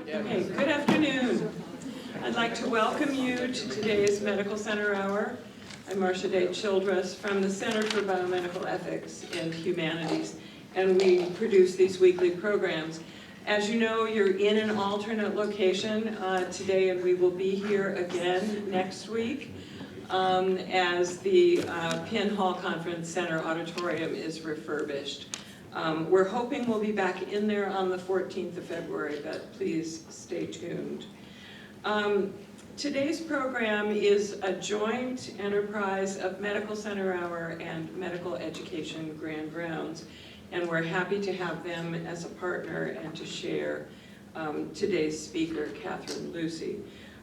Okay, good afternoon. I'd like to welcome you to today's Medical Center Hour. I'm Marcia Day Childress from the Center for Biomedical Ethics and Humanities, and we produce these weekly programs. As you know, you're in an alternate location today, and we will be here again next week as the Penn Hall Conference Center auditorium is refurbished. We're hoping we'll be back in there on the 14th of February, but please stay tuned. Today's program is a joint enterprise of Medical Center Hour and Medical Education Grand Rounds, and we're happy to have them as a partner and to share today's speaker, Catherine Lucey.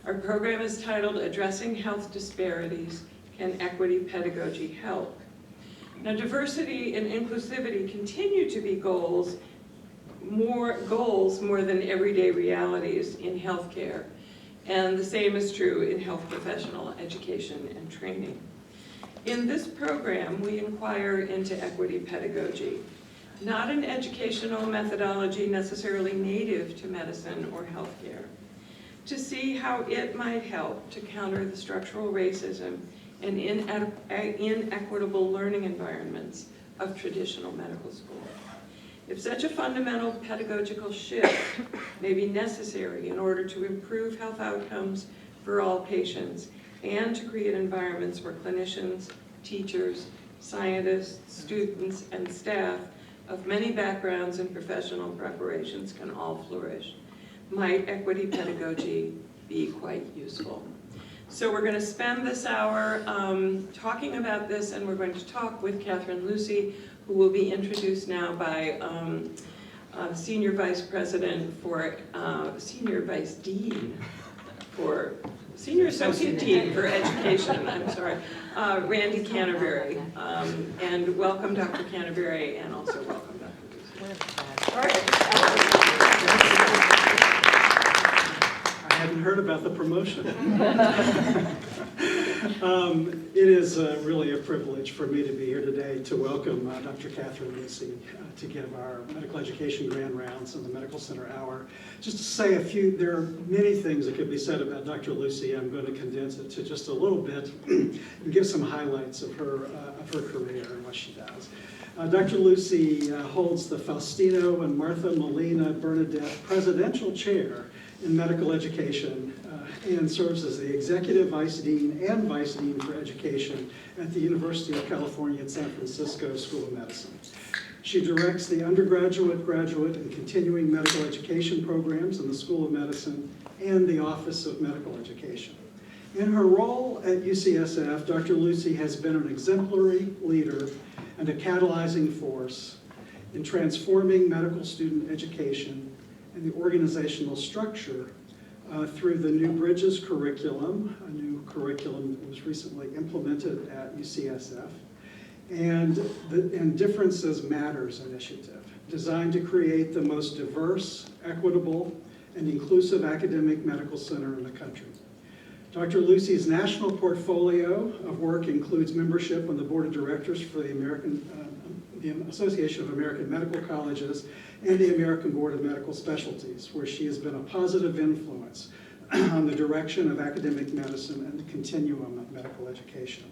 Our program is titled Addressing Health Disparities, Can Equity Pedagogy Help? Now, diversity and inclusivity continue to be goals more than everyday realities in healthcare. And the same is true in health professional education and training. In this program, we inquire into equity pedagogy, not an educational methodology necessarily native to medicine or healthcare, to see how it might help to counter the structural racism and inequitable learning environments of traditional medical school. If such a fundamental pedagogical shift may be necessary in order to improve health outcomes for all patients and to create environments where clinicians, teachers, scientists, students, and staff of many backgrounds and professional preparations can all flourish, might equity pedagogy be quite useful? So we're going to spend this hour talking about this, and we're going to talk with Catherine Lucey, who will be introduced now by Senior Vice President for, Senior Vice Dean for, Senior Associate Dean for Education, I'm sorry, Randy Canterbury. And welcome, Dr. Canterbury, and also welcome, Dr. Lucey. All right. I hadn't heard about the promotion. It is really a privilege for me to be here today to welcome Dr. Catherine Lucey to give our Medical Education Grand Rounds and the Medical Center Hour. Just to say a few, there are many things that could be said about Dr. Lucey. I'm going to condense it to just a little bit and give some highlights of her career and what she does. Dr. Lucey holds the Faustino and Martha Molina Bernadette Presidential Chair in Medical Education and serves as the Executive Vice Dean and Vice Dean for Education at the University of California at San Francisco School of Medicine. She directs the undergraduate, graduate, and continuing medical education programs in the School of Medicine and the Office of Medical Education. In her role at UCSF, Dr. Lucey has been an exemplary leader and a catalyzing force in transforming medical student education and the organizational structure through the New Bridges curriculum. A new curriculum that was recently implemented at UCSF, and Differences Matters initiative, designed to create the most diverse, equitable, and inclusive academic medical center in the country. Dr. Lucey's national portfolio of work includes membership on the board of directors for the Association of American Medical Colleges and the American Board of Medical Specialties, where she has been a positive influence on the direction of academic medicine and the continuum of medical education.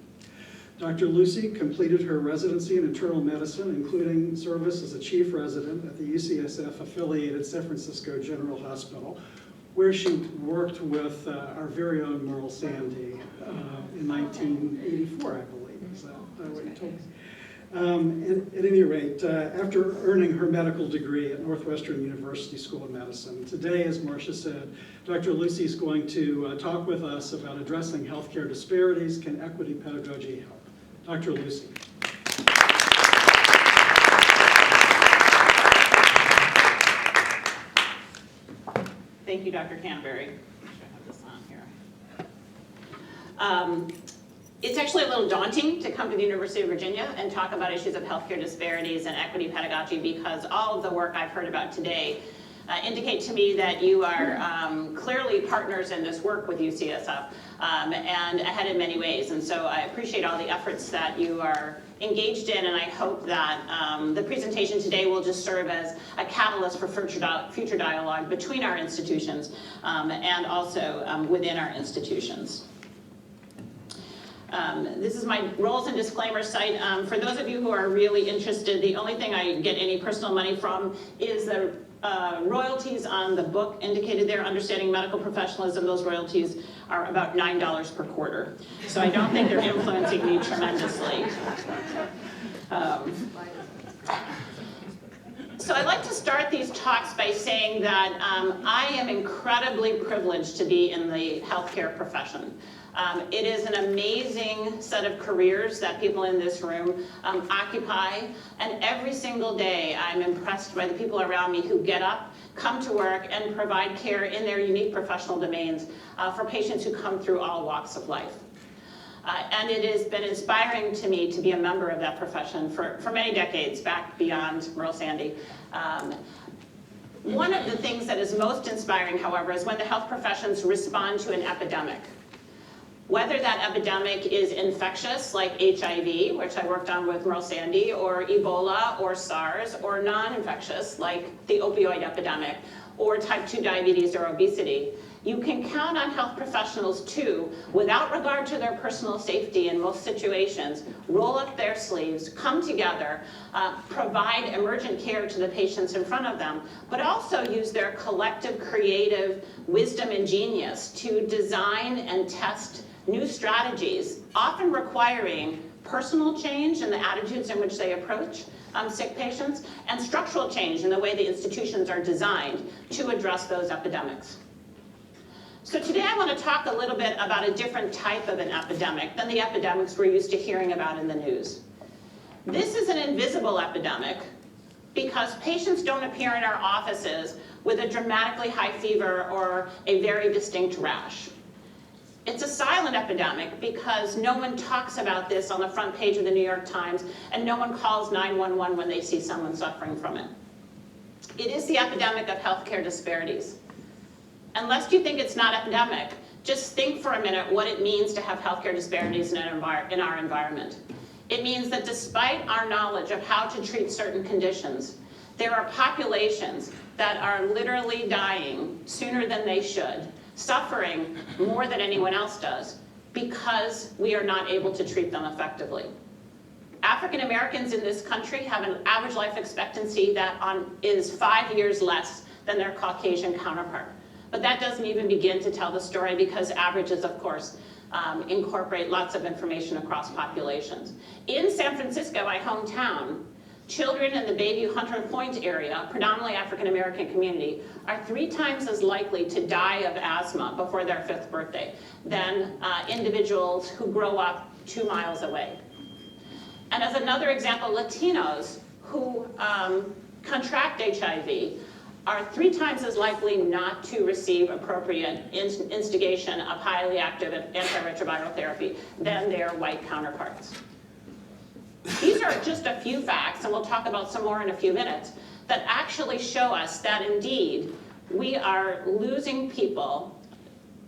Dr. Lucey completed her residency in internal medicine, including service as a chief resident at the UCSF-affiliated San Francisco General Hospital, where she worked with our very own Merle Sandy in 1984, I believe. Is that what you told me? At any rate, after earning her medical degree at Northwestern University School of Medicine, today, as Marcia said, Dr. Lucey is going to talk with us about addressing healthcare disparities. Can equity pedagogy help? Dr. Lucey. Thank you, Dr. Canterbury. I should have this on here. It's actually a little daunting to come to the University of Virginia and talk about issues of healthcare disparities and equity pedagogy, because all of the work I've heard about today indicate to me that you are clearly partners in this work with UCSF. and ahead in many ways. And so I appreciate all the efforts that you are engaged in, and I hope that the presentation today will just serve as a catalyst for future dialogue between our institutions and also within our institutions. This is my roles and disclaimer site. For those of you who are really interested, the only thing I get any personal money from is the royalties on the book indicated there, Understanding Medical Professionalism. Those royalties are about $9 per quarter. So I don't think they're influencing me tremendously. So I'd like to start these talks by saying that I am incredibly privileged to be in the healthcare profession. It is an amazing set of careers that people in this room occupy, and every single day I'm impressed by the people around me who get up, come to work, and provide care in their unique professional domains for patients who come through all walks of life. And it has been inspiring to me to be a member of that profession for many decades, back beyond Merle Sandy. One of the things that is most inspiring, however, is when the health professions respond to an epidemic. Whether that epidemic is infectious, like HIV, which I worked on with Merle Sandy, or Ebola, or SARS, or non-infectious, like the opioid epidemic, or type 2 diabetes or obesity, you can count on health professionals to, without regard to their personal safety in most situations, roll up their sleeves, come together, provide emergent care to the patients in front of them, but also use their collective creative wisdom and genius to design and test new strategies, often requiring personal change in the attitudes in which they approach sick patients, and structural change in the way the institutions are designed to address those epidemics. So today I want to talk a little bit about a different type of an epidemic than the epidemics we're used to hearing about in the news. This is an invisible epidemic because patients don't appear in our offices with a dramatically high fever or a very distinct rash. It's a silent epidemic because no one talks about this on the front page of the New York Times, and no one calls 911 when they see someone suffering from it. It is the epidemic of healthcare disparities. And lest you think it's not epidemic, just think for a minute what it means to have healthcare disparities in our environment. It means that despite our knowledge of how to treat certain conditions, there are populations that are literally dying sooner than they should, suffering more than anyone else does, because we are not able to treat them effectively. African Americans in this country have an average life expectancy that is 5 years less than their Caucasian counterpart. But that doesn't even begin to tell the story, because averages, of course, incorporate lots of information across populations. In San Francisco, my hometown, children in the Bayview Hunter Point area, predominantly African American community, are 3 times as likely to die of asthma before their 5th birthday than individuals who grow up 2 miles away. And as another example, Latinos who contract HIV are 3 times as likely not to receive appropriate instigation of highly active antiretroviral therapy than their white counterparts. These are just a few facts, and we'll talk about some more in a few minutes, that actually show us that indeed we are losing people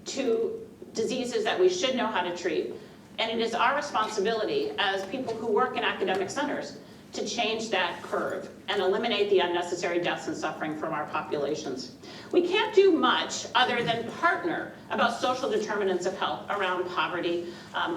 to diseases that we should know how to treat. And it is our responsibility as people who work in academic centers to change that curve and eliminate the unnecessary deaths and suffering from our populations. We can't do much other than partner about social determinants of health around poverty,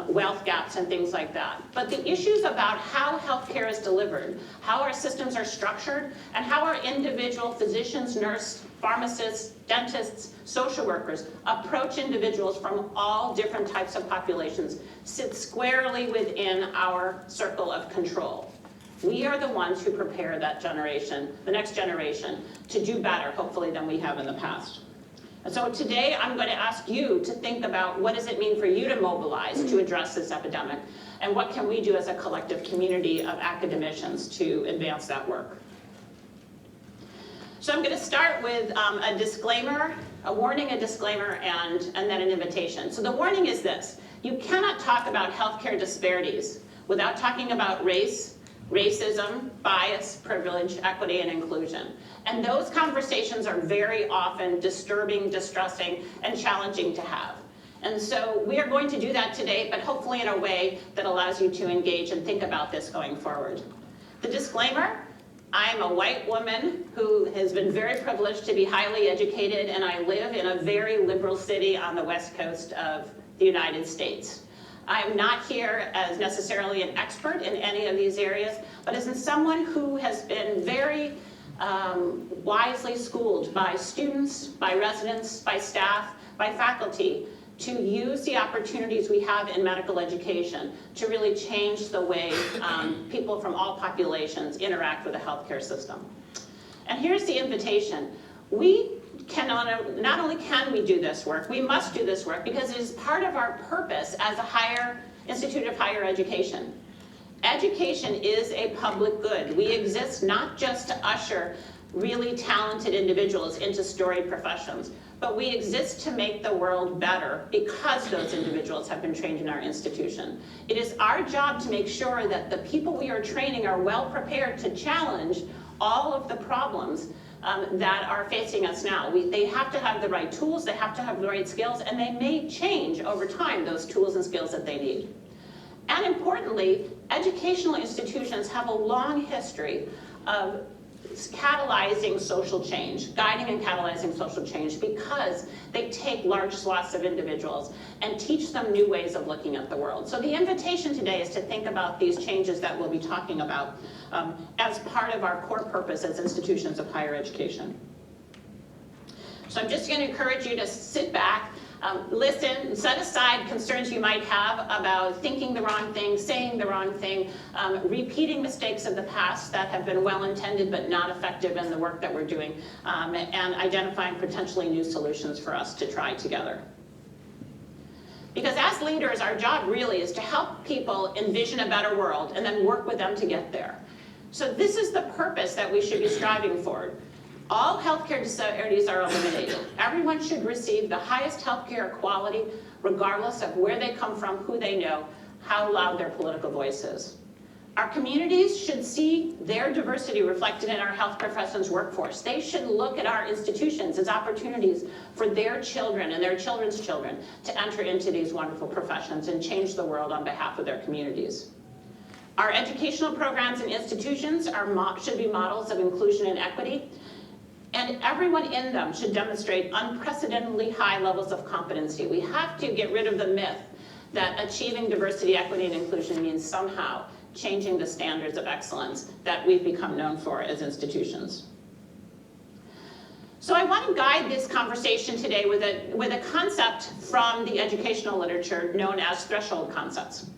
wealth gaps, and things like that. But the issues about how healthcare is delivered, how our systems are structured, and how our individual physicians, nurses, pharmacists, dentists, social workers approach individuals from all different types of populations sit squarely within our circle of control. We are the ones who prepare that generation, the next generation, to do better, hopefully, than we have in the past. And so today, I'm going to ask you to think about what does it mean for you to mobilize to address this epidemic, and what can we do as a collective community of academicians to advance that work. So I'm going to start with a disclaimer, a warning, a disclaimer, and then an invitation. So the warning is this: you cannot talk about healthcare disparities without talking about race, racism, bias, privilege, equity, and inclusion. And those conversations are very often disturbing, distressing, and challenging to have. And so we are going to do that today, but hopefully in a way that allows you to engage and think about this going forward. The disclaimer, I'm a white woman who has been very privileged to be highly educated, and I live in a very liberal city on the west coast of the United States. I'm not here as necessarily an expert in any of these areas, but as in someone who has been very wisely schooled by students, by residents, by staff, by faculty, to use the opportunities we have in medical education to really change the way people from all populations interact with the healthcare system. And here's the invitation. We not only can we do this work, we must do this work because it is part of our purpose as a institute of higher education. Education is a public good. We exist not just to usher really talented individuals into storied professions, but we exist to make the world better because those individuals have been trained in our institution. It is our job to make sure that the people we are training are well prepared to challenge all of the problems that are facing us now. They have to have the right tools, they have to have the right skills, and they may change over time, those tools and skills that they need. And importantly, educational institutions have a long history of catalyzing social change, guiding and catalyzing social change, because they take large swaths of individuals and teach them new ways of looking at the world. So the invitation today is to think about these changes that we'll be talking about as part of our core purpose as institutions of higher education. So I'm just going to encourage you to sit back, listen, set aside concerns you might have about thinking the wrong thing, saying the wrong thing, repeating mistakes of the past that have been well-intended but not effective in the work that we're doing, and identifying potentially new solutions for us to try together. Because as leaders, our job really is to help people envision a better world and then work with them to get there. So this is the purpose that we should be striving for. All healthcare disparities are eliminated. Everyone should receive the highest healthcare quality, regardless of where they come from, who they know, how loud their political voice is. Our communities should see their diversity reflected in our health professions workforce. They should look at our institutions as opportunities for their children and their children's children to enter into these wonderful professions and change the world on behalf of their communities. Our educational programs and institutions should be models of inclusion and equity, and everyone in them should demonstrate unprecedentedly high levels of competency. We have to get rid of the myth that achieving diversity, equity, and inclusion means somehow changing the standards of excellence that we've become known for as institutions. So I want to guide this conversation today with a concept from the educational literature known as threshold concepts.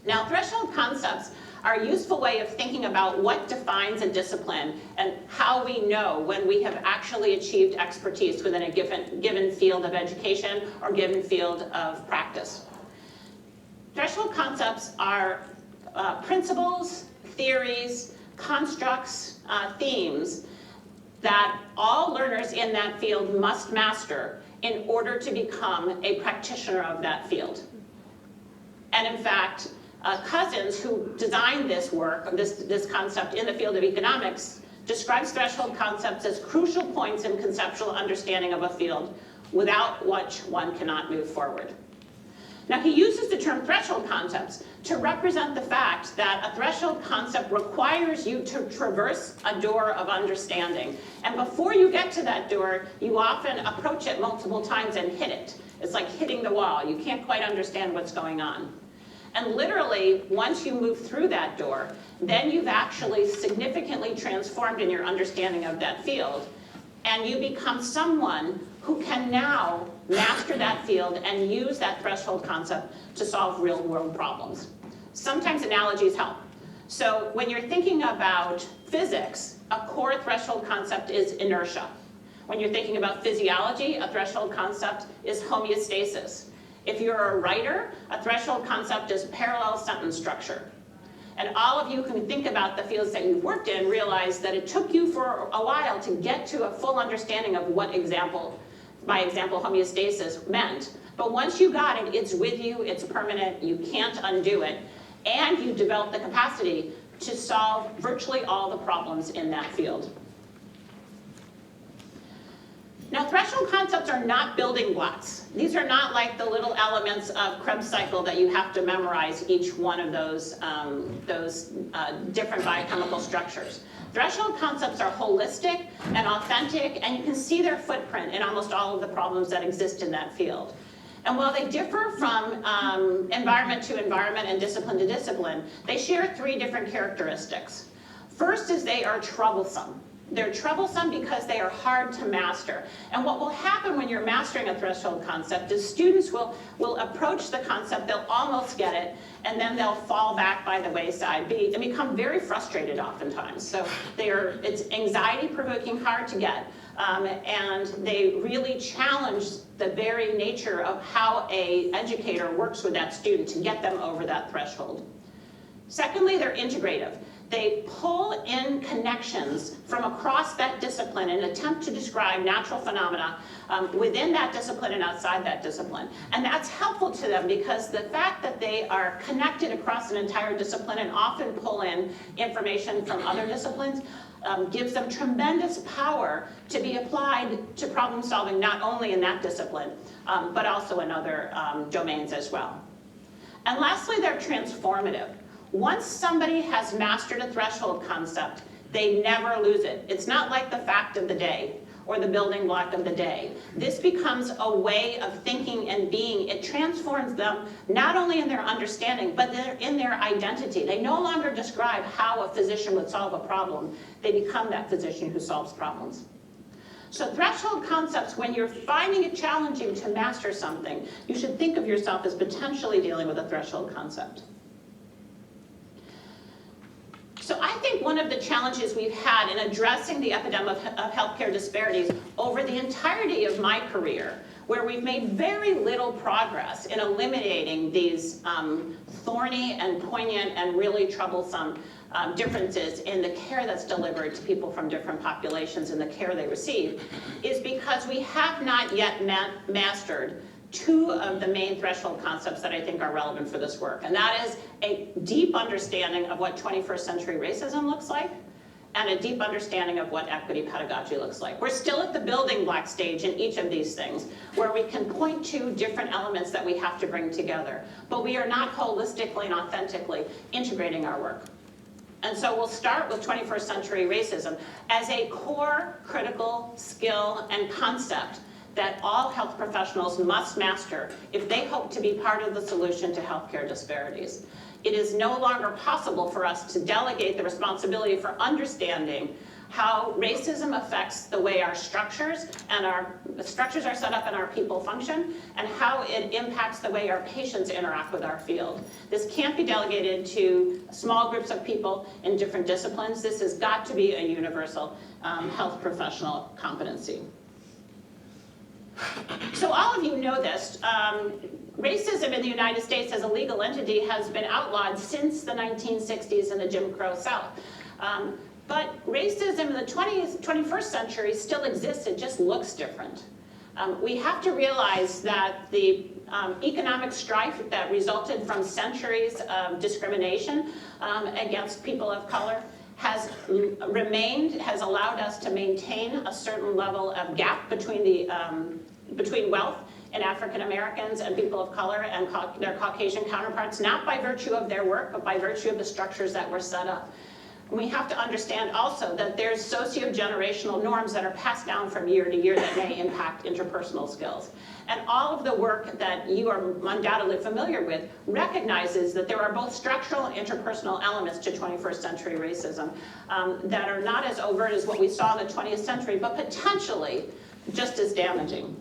Now, threshold concepts are a useful way of thinking about what defines a discipline and how we know when we have actually achieved expertise within a given field of education or given field of practice. Threshold concepts are principles, theories, constructs, themes that all learners in that field must master in order to become a practitioner of that field. And in fact, Cousins, who designed this work, this concept in the field of economics, describes threshold concepts as crucial points in conceptual understanding of a field without which one cannot move forward. Now, he uses the term threshold concepts to represent the fact that a threshold concept requires you to traverse a door of understanding. And before you get to that door, you often approach it multiple times and hit it. It's like hitting the wall. You can't quite understand what's going on. And literally, once you move through that door, then you've actually significantly transformed in your understanding of that field. And you become someone who can now master that field and use that threshold concept to solve real world problems. Sometimes analogies help. So when you're thinking about physics, a core threshold concept is inertia. When you're thinking about physiology, a threshold concept is homeostasis. If you're a writer, a threshold concept is parallel sentence structure. And all of you who think about the fields that you've worked in realize that it took you for a while to get to a full understanding of what by example, homeostasis meant. But once you got it, it's with you, it's permanent, you can't undo it, and you develop the capacity to solve virtually all the problems in that field. Now, threshold concepts are not building blocks. These are not like the little elements of Krebs cycle that you have to memorize each one of those different biochemical structures. Threshold concepts are holistic and authentic, and you can see their footprint in almost all of the problems that exist in that field. And while they differ from environment to environment and discipline to discipline, they share 3 different characteristics. First is they are troublesome. They're troublesome because they are hard to master. And what will happen when you're mastering a threshold concept is students will approach the concept, they'll almost get it, and then they'll fall back by the wayside and become very frustrated oftentimes. So it's anxiety-provoking, hard to get, and they really challenge the very nature of how an educator works with that student to get them over that threshold. Secondly, they're integrative. They pull in connections from across that discipline and attempt to describe natural phenomena within that discipline and outside that discipline. And that's helpful to them because the fact that they are connected across an entire discipline and often pull in information from other disciplines gives them tremendous power to be applied to problem solving not only in that discipline, but also in other domains as well. And lastly, they're transformative. Once somebody has mastered a threshold concept, they never lose it. It's not like the fact of the day or the building block of the day. This becomes a way of thinking and being. It transforms them not only in their understanding, but in their identity. They no longer describe how a physician would solve a problem. They become that physician who solves problems. So threshold concepts, when you're finding it challenging to master something, you should think of yourself as potentially dealing with a threshold concept. So I think one of the challenges we've had in addressing the epidemic of healthcare disparities over the entirety of my career, where we've made very little progress in eliminating these thorny and poignant and really troublesome differences in the care that's delivered to people from different populations and the care they receive, is because we have not yet mastered 2 of the main threshold concepts that I think are relevant for this work. And that is a deep understanding of what 21st century racism looks like and a deep understanding of what equity pedagogy looks like. We're still at the building block stage in each of these things where we can point to different elements that we have to bring together. But we are not holistically and authentically integrating our work. And so we'll start with 21st century racism as a core critical skill and concept that all health professionals must master if they hope to be part of the solution to healthcare disparities. It is no longer possible for us to delegate the responsibility for understanding how racism affects the way our structures are set up and our people function, and how it impacts the way our patients interact with our field. This can't be delegated to small groups of people in different disciplines. This has got to be a universal health professional competency. So all of you know this. Racism in the United States as a legal entity has been outlawed since the 1960s in the Jim Crow South. But racism in the 21st century still exists, it just looks different. We have to realize that the economic strife that resulted from centuries of discrimination against people of color has allowed us to maintain a certain level of gap between between wealth in African Americans and people of color and their Caucasian counterparts, not by virtue of their work, but by virtue of the structures that were set up. We have to understand also that there's socio-generational norms that are passed down from year to year that may impact interpersonal skills. And all of the work that you are undoubtedly familiar with recognizes that there are both structural and interpersonal elements to 21st century racism that are not as overt as what we saw in the 20th century, but potentially just as damaging.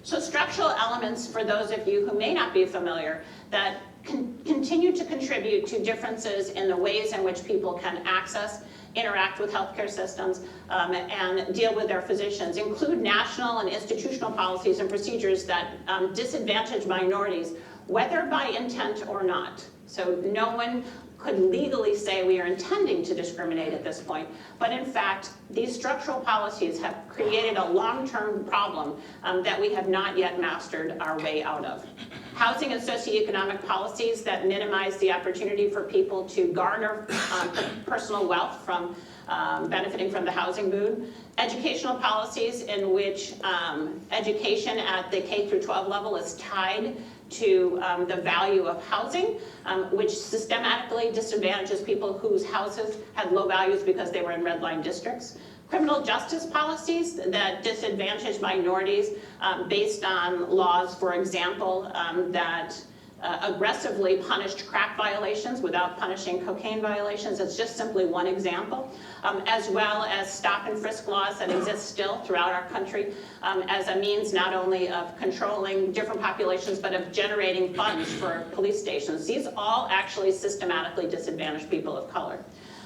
So structural elements, for those of you who may not be familiar, that continue to contribute to differences in the ways in which people can access, interact with healthcare systems, and deal with their physicians, include national and institutional policies and procedures that disadvantage minorities whether by intent or not. So no one could legally say we are intending to discriminate at this point, but in fact, these structural policies have created a long-term problem that we have not yet mastered our way out of. Housing and socioeconomic policies that minimize the opportunity for people to garner personal wealth from benefiting from the housing boom. Educational policies in which education at the K through 12 level is tied to the value of housing, which systematically disadvantages people whose houses had low values because they were in red line districts. Criminal justice policies that disadvantage minorities based on laws, for example, that aggressively punished crack violations without punishing cocaine violations. It's just simply one example, as well as stop and frisk laws that exist still throughout our country as a means not only of controlling different populations, but of generating funds for police stations. These all actually systematically disadvantage people of color.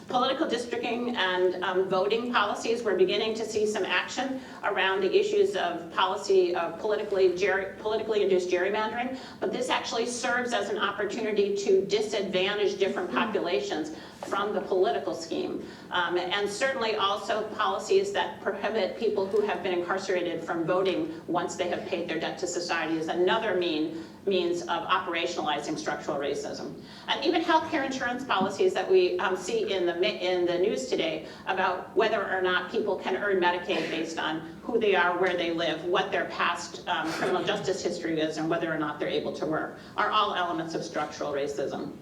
Political districting and voting policies, we're beginning to see some action around the issues of policy of politically induced gerrymandering, but this actually serves as an opportunity to disadvantage different populations from the political scheme. And certainly also policies that prohibit people who have been incarcerated from voting once they have paid their debt to society is another means of operationalizing structural racism. And even healthcare insurance policies that we see in the news today about whether or not people can earn Medicaid based on who they are, where they live, what their past criminal justice history is, and whether or not they're able to work, are all elements of structural racism.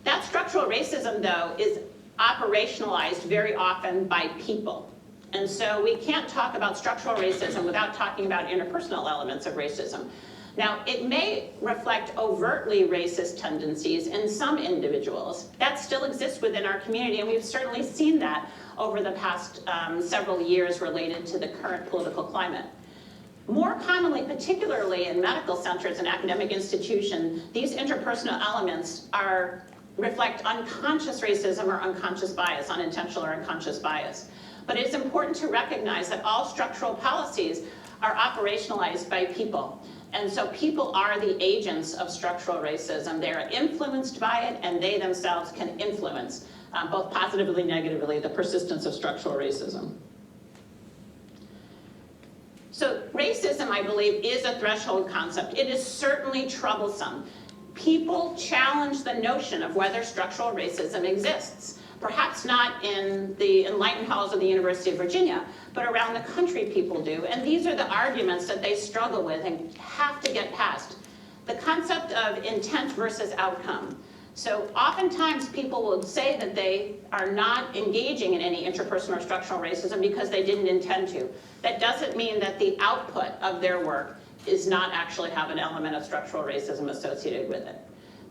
That structural racism, though, is operationalized very often by people. And so we can't talk about structural racism without talking about interpersonal elements of racism. Now, it may reflect overtly racist tendencies in some individuals. That still exists within our community, and we've certainly seen that over the past several years related to the current political climate. More commonly, particularly in medical centers and academic institutions, these interpersonal elements reflect unconscious racism or unconscious bias, unintentional or unconscious bias. But it's important to recognize that all structural policies are operationalized by people. And so people are the agents of structural racism. They are influenced by it, and they themselves can influence, both positively and negatively, the persistence of structural racism. So racism, I believe, is a threshold concept. It is certainly troublesome. People challenge the notion of whether structural racism exists. Perhaps not in the enlightened halls of the University of Virginia, but around the country people do. And these are the arguments that they struggle with and have to get past. The concept of intent versus outcome. So oftentimes people will say that they are not engaging in any interpersonal or structural racism because they didn't intend to. That doesn't mean that the output of their work is not actually have an element of structural racism associated with it.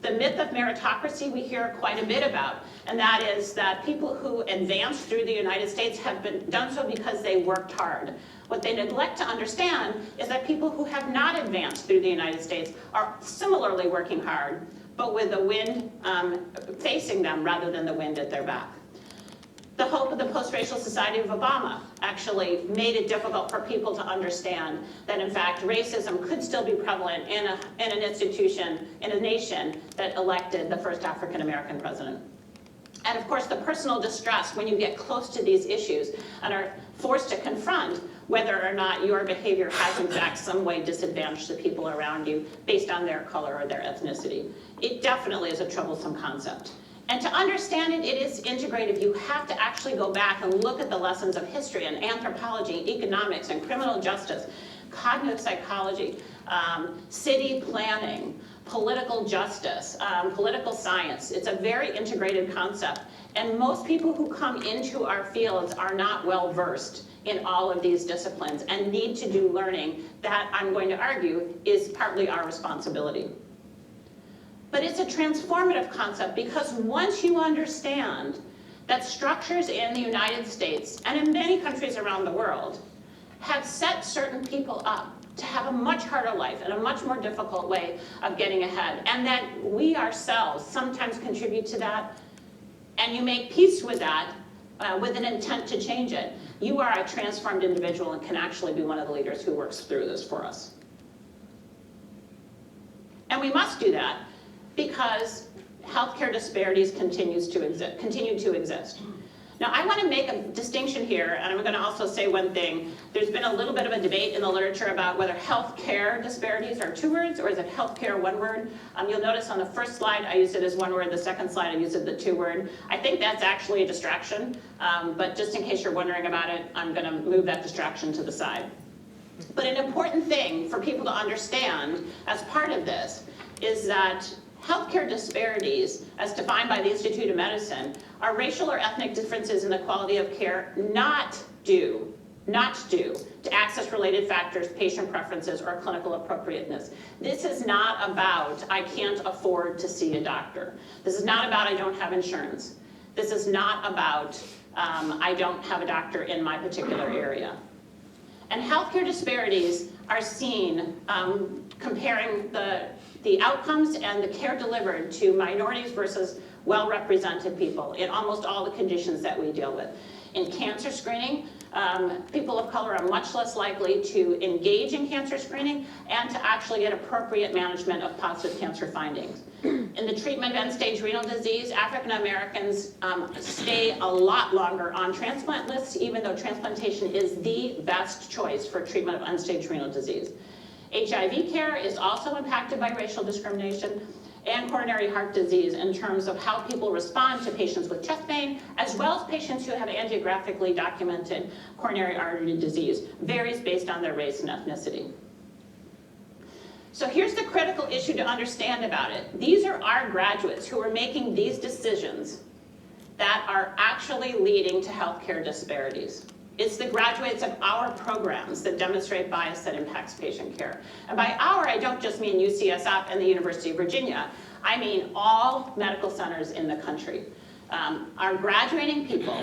The myth of meritocracy we hear quite a bit about, and that is that people who advance through the United States have done so because they worked hard. What they neglect to understand is that people who have not advanced through the United States are similarly working hard, but with the wind facing them rather than the wind at their back. The hope of the post-racial society of Obama actually made it difficult for people to understand that, in fact, racism could still be prevalent in an institution, in a nation that elected the first African-American president. And of course, the personal distress when you get close to these issues and are forced to confront whether or not your behavior has, in fact, some way disadvantaged the people around you based on their color or their ethnicity. It definitely is a troublesome concept. And to understand it, it is integrative. You have to actually go back and look at the lessons of history and anthropology, economics, and criminal justice, cognitive psychology, city planning, political justice, political science. It's a very integrated concept. And most people who come into our fields are not well versed in all of these disciplines and need to do learning that, I'm going to argue, is partly our responsibility. But it's a transformative concept because once you understand that structures in the United States and in many countries around the world have set certain people up to have a much harder life and a much more difficult way of getting ahead, and that we ourselves sometimes contribute to that, and you make peace with that with an intent to change it, you are a transformed individual and can actually be one of the leaders who works through this for us. And we must do that because healthcare disparities continue to exist. Now, I want to make a distinction here, and I'm going to also say one thing. There's been a little bit of a debate in the literature about whether healthcare disparities are 2 words or is it healthcare 1 word. You'll notice on the first slide I used it as 1 word, the second slide I used it the 2 word. I think that's actually a distraction, but just in case you're wondering about it, I'm going to move that distraction to the side. But an important thing for people to understand as part of this is that healthcare disparities, as defined by the Institute of Medicine, are racial or ethnic differences in the quality of care not due to access-related factors, patient preferences, or clinical appropriateness. This is not about, I can't afford to see a doctor. This is not about, I don't have insurance. This is not about, I don't have a doctor in my particular area. And healthcare disparities are seen comparing the outcomes and the care delivered to minorities versus well-represented people in almost all the conditions that we deal with. In cancer screening, people of color are much less likely to engage in cancer screening and to actually get appropriate management of positive cancer findings. In the treatment of end-stage renal disease, African Americans stay a lot longer on transplant lists, even though transplantation is the best choice for treatment of end-stage renal disease. HIV care is also impacted by racial discrimination, and coronary heart disease in terms of how people respond to patients with chest pain, as well as patients who have angiographically documented coronary artery disease, varies based on their race and ethnicity. So here's the critical issue to understand about it. These are our graduates who are making these decisions that are actually leading to healthcare disparities. It's the graduates of our programs that demonstrate bias that impacts patient care. And by our, I don't just mean UCSF and the University of Virginia. I mean all medical centers in the country. Are graduating people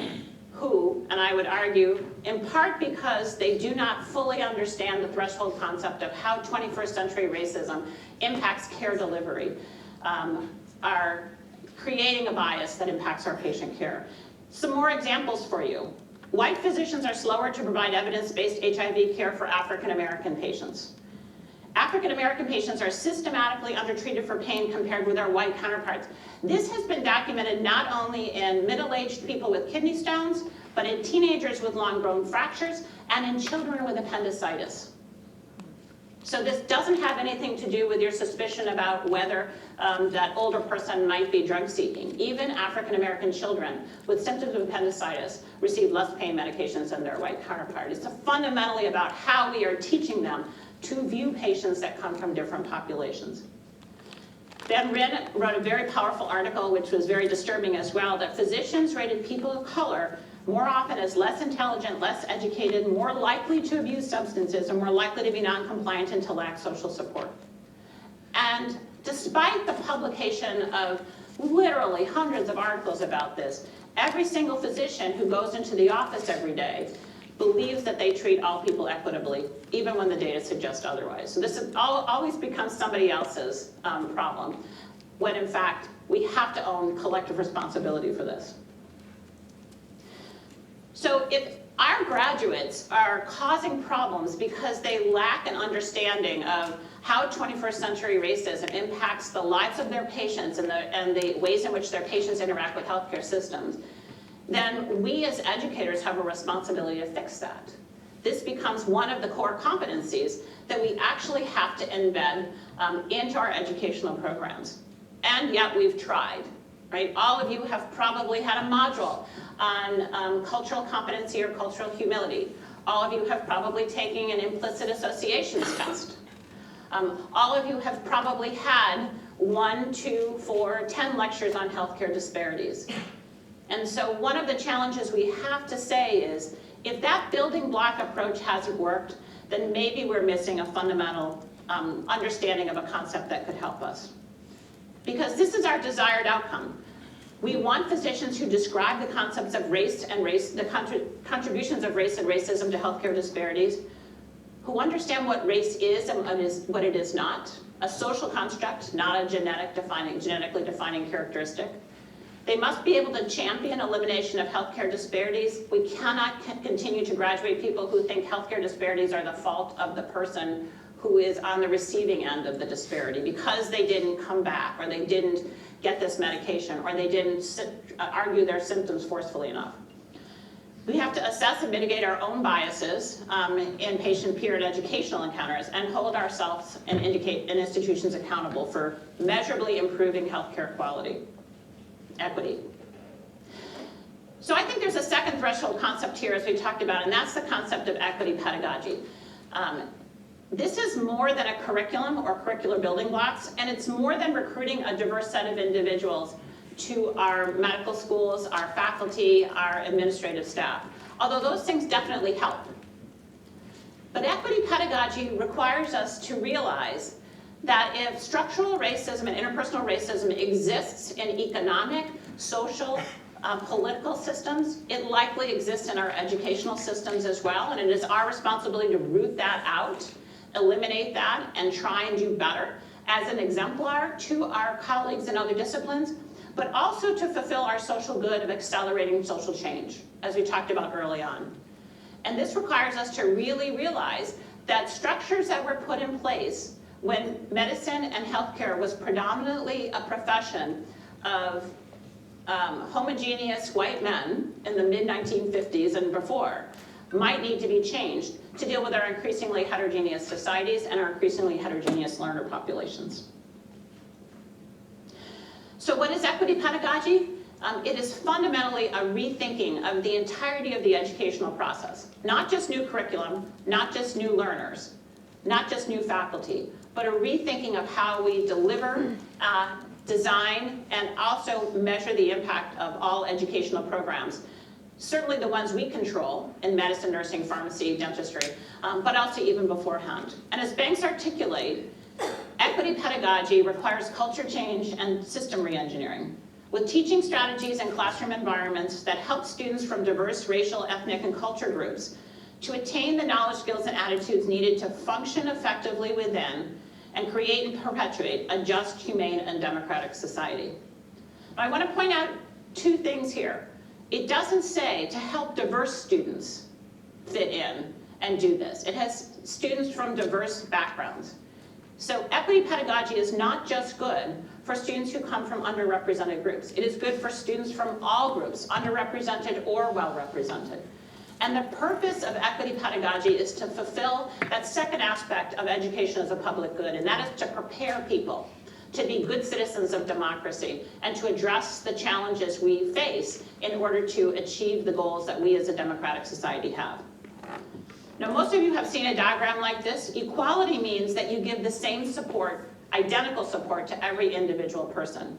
who, and I would argue, in part because they do not fully understand the threshold concept of how 21st century racism impacts care delivery, are creating a bias that impacts our patient care. Some more examples for you. White physicians are slower to provide evidence-based HIV care for African American patients. African American patients are systematically undertreated for pain compared with their white counterparts. This has been documented not only in middle-aged people with kidney stones, but in teenagers with long bone fractures and in children with appendicitis. So this doesn't have anything to do with your suspicion about whether that older person might be drug seeking. Even African American children with symptoms of appendicitis receive less pain medications than their white counterpart. It's fundamentally about how we are teaching them to view patients that come from different populations. Ben Rinn wrote a very powerful article, which was very disturbing as well, that physicians rated people of color more often as less intelligent, less educated, more likely to abuse substances, and more likely to be non-compliant and to lack social support. And despite the publication of literally hundreds of articles about this, every single physician who goes into the office every day believes that they treat all people equitably, even when the data suggests otherwise. So this always becomes somebody else's problem, when in fact, we have to own collective responsibility for this. So if our graduates are causing problems because they lack an understanding of how 21st century racism impacts the lives of their patients and the ways in which their patients interact with healthcare systems, then we as educators have a responsibility to fix that. This becomes one of the core competencies that we actually have to embed into our educational programs. And yet we've tried, right? All of you have probably had a module on cultural competency or cultural humility. All of you have probably taken an implicit associations test. All of you have probably had 1, 2, 4, 10 lectures on healthcare disparities. And so one of the challenges we have to say is, if that building block approach hasn't worked, then maybe we're missing a fundamental understanding of a concept that could help us. Because this is our desired outcome. We want physicians who describe the concepts of race and the contributions of race and racism to healthcare disparities, who understand what race is and what it is not, a social construct, not a genetically defining characteristic. They must be able to champion elimination of healthcare disparities. We cannot continue to graduate people who think healthcare disparities are the fault of the person who is on the receiving end of the disparity because they didn't come back, or they didn't get this medication, or they didn't argue their symptoms forcefully enough. We have to assess and mitigate our own biases in patient peer and educational encounters, and hold ourselves and institutions accountable for measurably improving healthcare quality, equity. So I think there's a second threshold concept here, as we talked about, and that's the concept of equity pedagogy. This is more than a curriculum or curricular building blocks, and it's more than recruiting a diverse set of individuals to our medical schools, our faculty, our administrative staff, although those things definitely help. But equity pedagogy requires us to realize that if structural racism and interpersonal racism exists in economic, social, political systems, it likely exists in our educational systems as well, and it is our responsibility to root that out, eliminate that, and try and do better as an exemplar to our colleagues in other disciplines, but also to fulfill our social good of accelerating social change, as we talked about early on. And this requires us to really realize that structures that were put in place when medicine and healthcare was predominantly a profession of homogeneous white men in the mid-1950s and before might need to be changed to deal with our increasingly heterogeneous societies and our increasingly heterogeneous learner populations. So what is equity pedagogy? It is fundamentally a rethinking of the entirety of the educational process. Not just new curriculum, not just new learners, not just new faculty, but a rethinking of how we deliver, design, and also measure the impact of all educational programs. Certainly the ones we control in medicine, nursing, pharmacy, dentistry, but also even beforehand. And as Banks articulate, equity pedagogy requires culture change and system reengineering, with teaching strategies and classroom environments that help students from diverse racial, ethnic, and culture groups to attain the knowledge, skills, and attitudes needed to function effectively within and create and perpetuate a just, humane, and democratic society. Now, I want to point out two things here. It doesn't say to help diverse students fit in and do this. It has students from diverse backgrounds. So equity pedagogy is not just good for students who come from underrepresented groups. It is good for students from all groups, underrepresented or well-represented. And the purpose of equity pedagogy is to fulfill that second aspect of education as a public good, and that is to prepare people to be good citizens of democracy and to address the challenges we face in order to achieve the goals that we as a democratic society have. Now, most of you have seen a diagram like this. Equality means that you give the same support, identical support, to every individual person,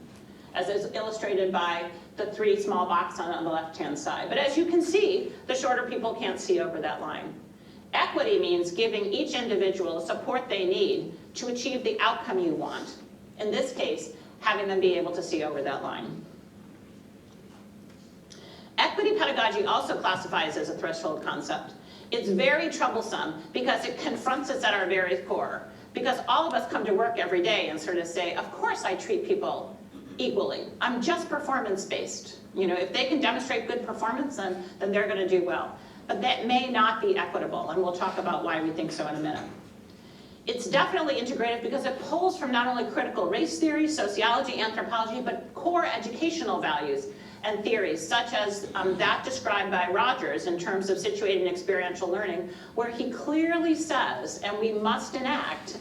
as is illustrated by the three small boxes on the left-hand side. But as you can see, the shorter people can't see over that line. Equity means giving each individual the support they need to achieve the outcome you want. In this case, having them be able to see over that line. Equity pedagogy also classifies as a threshold concept. It's very troublesome because it confronts us at our very core. Because all of us come to work every day and sort of say, of course I treat people equally. I'm just performance-based. You know, if they can demonstrate good performance, then they're going to do well. But that may not be equitable, and we'll talk about why we think so in a minute. It's definitely integrative because it pulls from not only critical race theory, sociology, anthropology, but core educational values and theories, such as that described by Rogers in terms of situated and experiential learning, where he clearly says, and we must enact,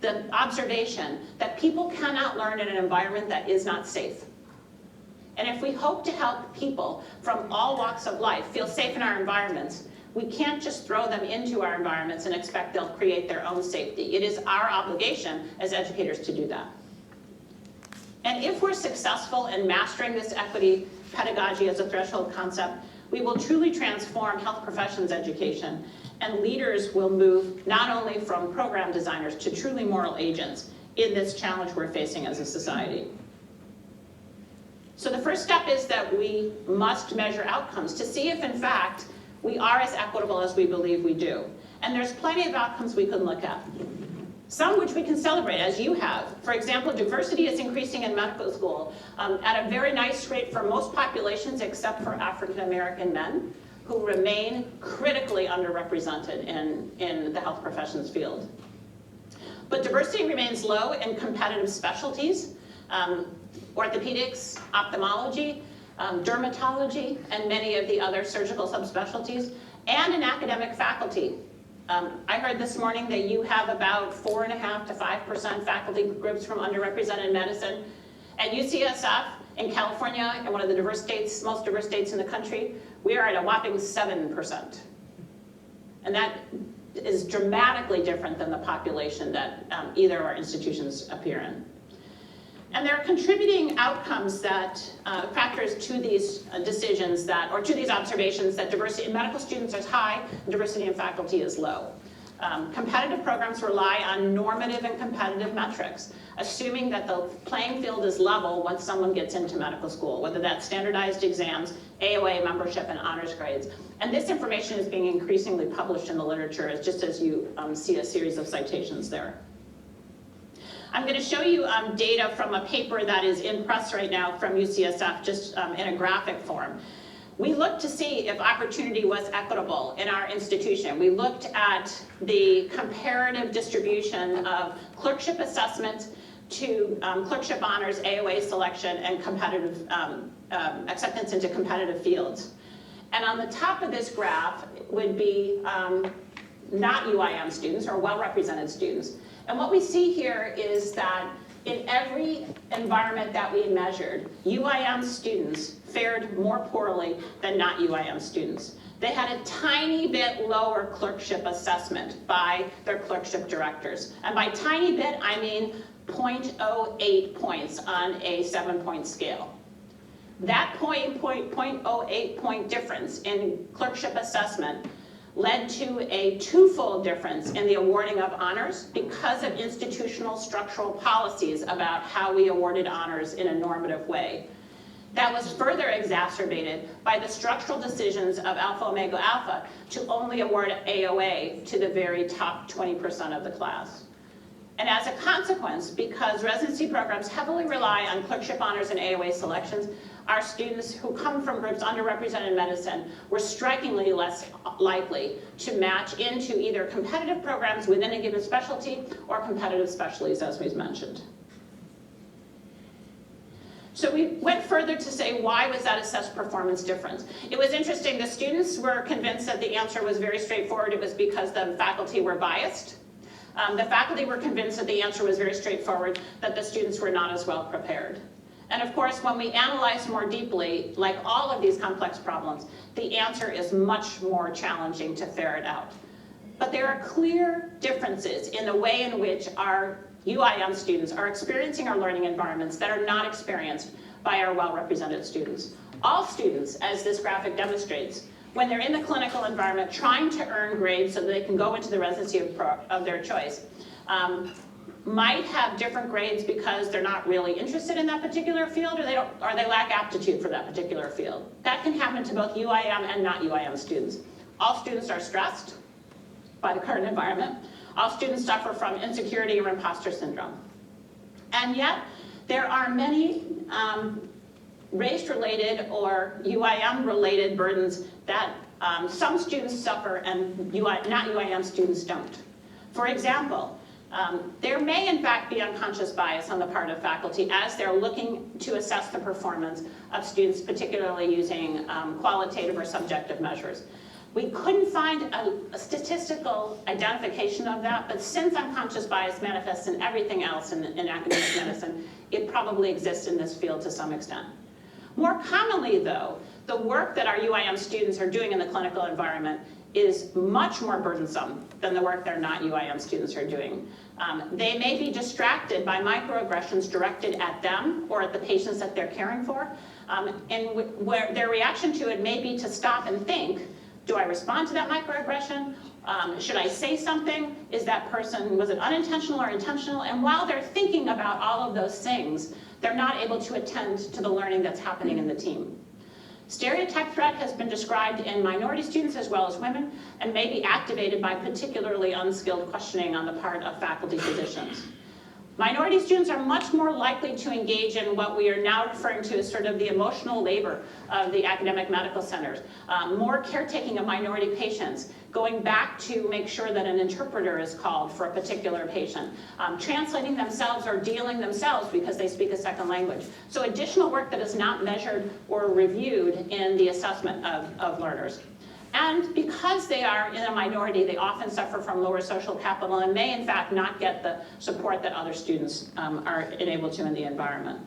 the observation that people cannot learn in an environment that is not safe. And if we hope to help people from all walks of life feel safe in our environments, we can't just throw them into our environments and expect they'll create their own safety. It is our obligation as educators to do that. And if we're successful in mastering this equity pedagogy as a threshold concept, we will truly transform health professions education, and leaders will move not only from program designers to truly moral agents in this challenge we're facing as a society. So the first step is that we must measure outcomes to see if, in fact, we are as equitable as we believe we do. And there's plenty of outcomes we can look at. Some which we can celebrate, as you have. For example, diversity is increasing in medical school at a very nice rate for most populations except for African American men, who remain critically underrepresented in the health professions field. But diversity remains low in competitive specialties, orthopedics, ophthalmology, dermatology, and many of the other surgical subspecialties, and in academic faculty. I heard this morning that you have about 4.5% to 5% faculty groups from underrepresented medicine. At UCSF in California, and one of the diverse states, most diverse states in the country, we are at a whopping 7%. And that is dramatically different than the population that either of our institutions appear in. And there are contributing outcomes that factors to these decisions that, or to these observations that diversity in medical students is high, and diversity in faculty is low. Competitive programs rely on normative and competitive metrics, assuming that the playing field is level once someone gets into medical school, whether that's standardized exams, AOA membership, and honors grades. And this information is being increasingly published in the literature, just as you see a series of citations there. I'm going to show you data from a paper that is in press right now from UCSF, just in a graphic form. We looked to see if opportunity was equitable in our institution. We looked at the comparative distribution of clerkship assessment to clerkship honors, AOA selection, and competitive acceptance into competitive fields. And on the top of this graph would be not UIM students, or well-represented students. And what we see here is that in every environment that we measured, UIM students fared more poorly than not UIM students. They had a tiny bit lower clerkship assessment by their clerkship directors. And by tiny bit, I mean 0.08 points on a 7-point scale. That 0.08 point difference in clerkship assessment led to a twofold difference in the awarding of honors because of institutional structural policies about how we awarded honors in a normative way. That was further exacerbated by the structural decisions of Alpha Omega Alpha to only award AOA to the very top 20% of the class. And as a consequence, because residency programs heavily rely on clerkship honors and AOA selections, our students who come from groups underrepresented medicine were strikingly less likely to match into either competitive programs within a given specialty or competitive specialties, as we've mentioned. So we went further to say, why was that assessed performance difference? It was interesting, the students were convinced that the answer was very straightforward. It was because the faculty were biased. The faculty were convinced that the answer was very straightforward, that the students were not as well prepared. And of course, when we analyze more deeply, like all of these complex problems, the answer is much more challenging to ferret out. But there are clear differences in the way in which our UIM students are experiencing our learning environments that are not experienced by our well-represented students. All students, as this graphic demonstrates, when they're in the clinical environment trying to earn grades so that they can go into the residency of their choice, might have different grades because they're not really interested in that particular field, or they lack aptitude for that particular field. That can happen to both UIM and not UIM students. All students are stressed by the current environment. All students suffer from insecurity or imposter syndrome. And yet, there are many race-related or UIM-related burdens that some students suffer and not UIM students don't. For example, there may in fact be unconscious bias on the part of faculty as they're looking to assess the performance of students, particularly using qualitative or subjective measures. We couldn't find a statistical identification of that, but since unconscious bias manifests in everything else in academic medicine, it probably exists in this field to some extent. More commonly, though, the work that our UIM students are doing in the clinical environment is much more burdensome than the work their not UIM students are doing. They may be distracted by microaggressions directed at them or at the patients that they're caring for, and where their reaction to it may be to stop and think, do I respond to that microaggression? Should I say something? Was it unintentional or intentional? And while they're thinking about all of those things, they're not able to attend to the learning that's happening in the team. Stereotype threat has been described in minority students as well as women, and may be activated by particularly unskilled questioning on the part of faculty physicians. Minority students are much more likely to engage in what we are now referring to as sort of the emotional labor of the academic medical centers. More caretaking of minority patients, going back to make sure that an interpreter is called for a particular patient, translating themselves or dealing themselves because they speak a second language. So additional work that is not measured or reviewed in the assessment of learners. And because they are in a minority, they often suffer from lower social capital and may in fact not get the support that other students are enabled to in the environment.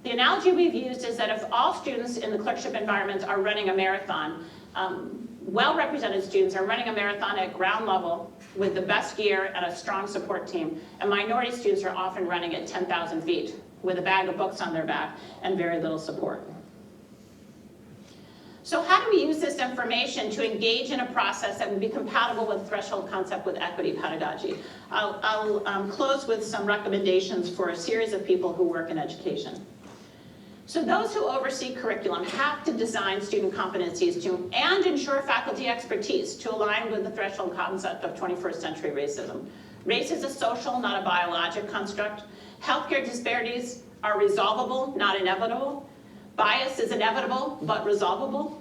The analogy we've used is that if all students in the clerkship environments are running a marathon, well-represented students are running a marathon at ground level with the best gear and a strong support team, and minority students are often running at 10,000 feet with a bag of books on their back and very little support. So how do we use this information to engage in a process that would be compatible with threshold concept with equity pedagogy? I'll close with some recommendations for a series of people who work in education. So those who oversee curriculum have to design student competencies and ensure faculty expertise to align with the threshold concept of 21st century racism. Race is a social, not a biologic construct. Healthcare disparities are resolvable, not inevitable. Bias is inevitable, but resolvable.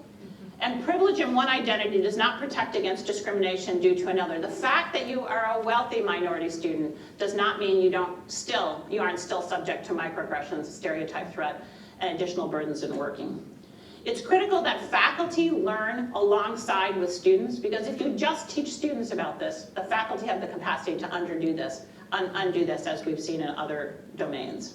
And privilege in one identity does not protect against discrimination due to another. The fact that you are a wealthy minority student does not mean you aren't still subject to microaggressions, stereotype threat, and additional burdens in working. It's critical that faculty learn alongside with students, because if you just teach students about this, the faculty have the capacity to undo this as we've seen in other domains.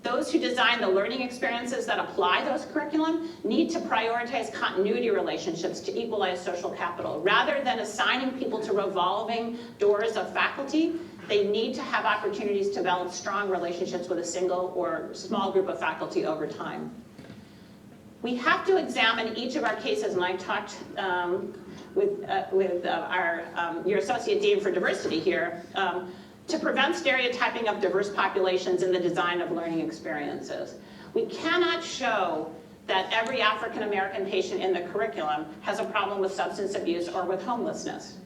Those who design the learning experiences that apply those curriculum need to prioritize continuity relationships to equalize social capital. Rather than assigning people to revolving doors of faculty, they need to have opportunities to develop strong relationships with a single or small group of faculty over time. We have to examine each of our cases, and I talked with your Associate Dean for Diversity here, to prevent stereotyping of diverse populations in the design of learning experiences. We cannot show that every African American patient in the curriculum has a problem with substance abuse or with homelessness.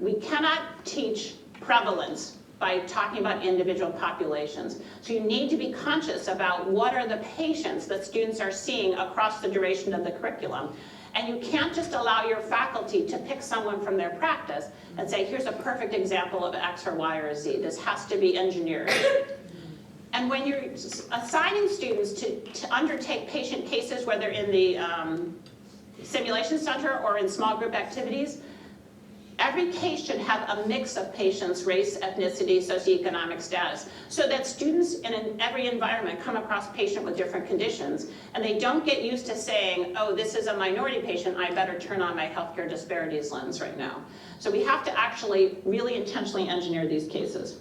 We cannot teach prevalence by talking about individual populations. So you need to be conscious about what are the patients that students are seeing across the duration of the curriculum. And you can't just allow your faculty to pick someone from their practice and say, here's a perfect example of X or Y or Z. This has to be engineered. And when you're assigning students to undertake patient cases, whether in the simulation center or in small group activities, every case should have a mix of patients, race, ethnicity, socioeconomic status, so that students in every environment come across patient with different conditions, and they don't get used to saying, oh, this is a minority patient, I better turn on my healthcare disparities lens right now. So we have to actually really intentionally engineer these cases.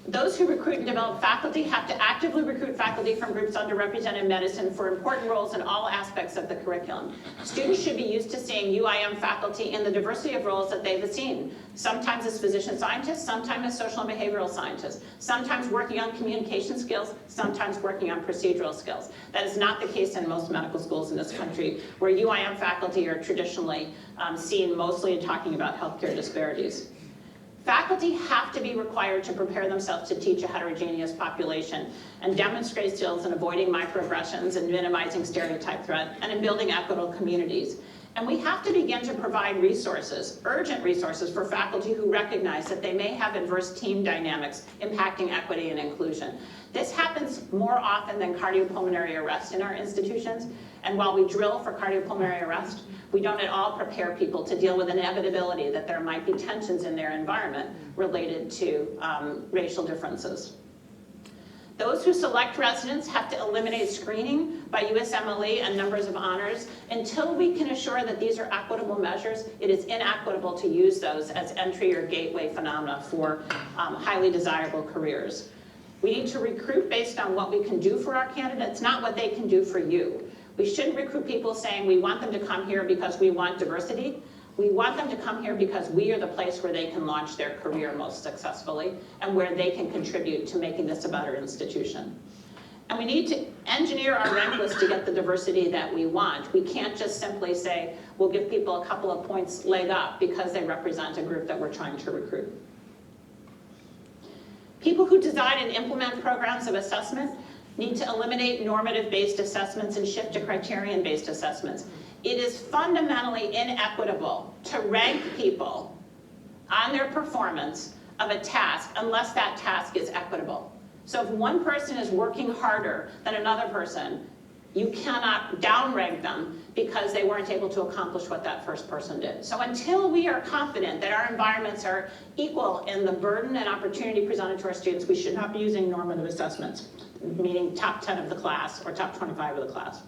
Those who recruit and develop faculty have to actively recruit faculty from groups underrepresented in medicine for important roles in all aspects of the curriculum. Students should be used to seeing UIM faculty in the diversity of roles that they've seen. Sometimes as physician scientists, sometimes as social and behavioral scientists, sometimes working on communication skills, sometimes working on procedural skills. That is not the case in most medical schools in this country, where UIM faculty are traditionally seen mostly in talking about healthcare disparities. Faculty have to be required to prepare themselves to teach a heterogeneous population and demonstrate skills in avoiding microaggressions and minimizing stereotype threat and in building equitable communities. And we have to begin to provide resources, urgent resources, for faculty who recognize that they may have adverse team dynamics impacting equity and inclusion. This happens more often than cardiopulmonary arrest in our institutions. And while we drill for cardiopulmonary arrest, we don't at all prepare people to deal with an inevitability that there might be tensions in their environment related to racial differences. Those who select residents have to eliminate screening by USMLE and numbers of honors. Until we can assure that these are equitable measures, it is inequitable to use those as entry or gateway phenomena for highly desirable careers. We need to recruit based on what we can do for our candidates, not what they can do for you. We shouldn't recruit people saying we want them to come here because we want diversity. We want them to come here because we are the place where they can launch their career most successfully and where they can contribute to making this a better institution. And we need to engineer our rank list to get the diversity that we want. We can't just simply say, we'll give people a couple of points leg up because they represent a group that we're trying to recruit. People who design and implement programs of assessment need to eliminate normative-based assessments and shift to criterion-based assessments. It is fundamentally inequitable to rank people on their performance of a task unless that task is equitable. So if one person is working harder than another person, you cannot downrank them because they weren't able to accomplish what that first person did. So until we are confident that our environments are equal in the burden and opportunity presented to our students, we should not be using normative assessments, meaning top 10 of the class or top 25 of the class.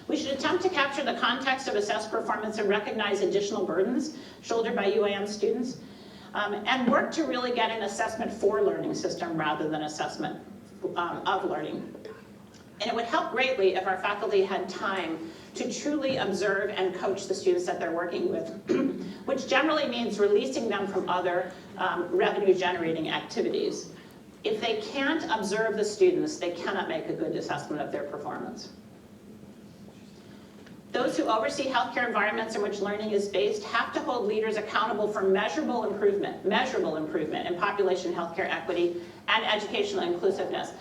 We should attempt to capture the context of assessed performance and recognize additional burdens shouldered by UAM students, and work to really get an assessment for learning system rather than assessment of learning. And it would help greatly if our faculty had time to truly observe and coach the students that they're working with, which generally means releasing them from other revenue-generating activities. If they can't observe the students, they cannot make a good assessment of their performance. Those who oversee healthcare environments in which learning is based have to hold leaders accountable for measurable improvement in population healthcare equity and educational inclusiveness.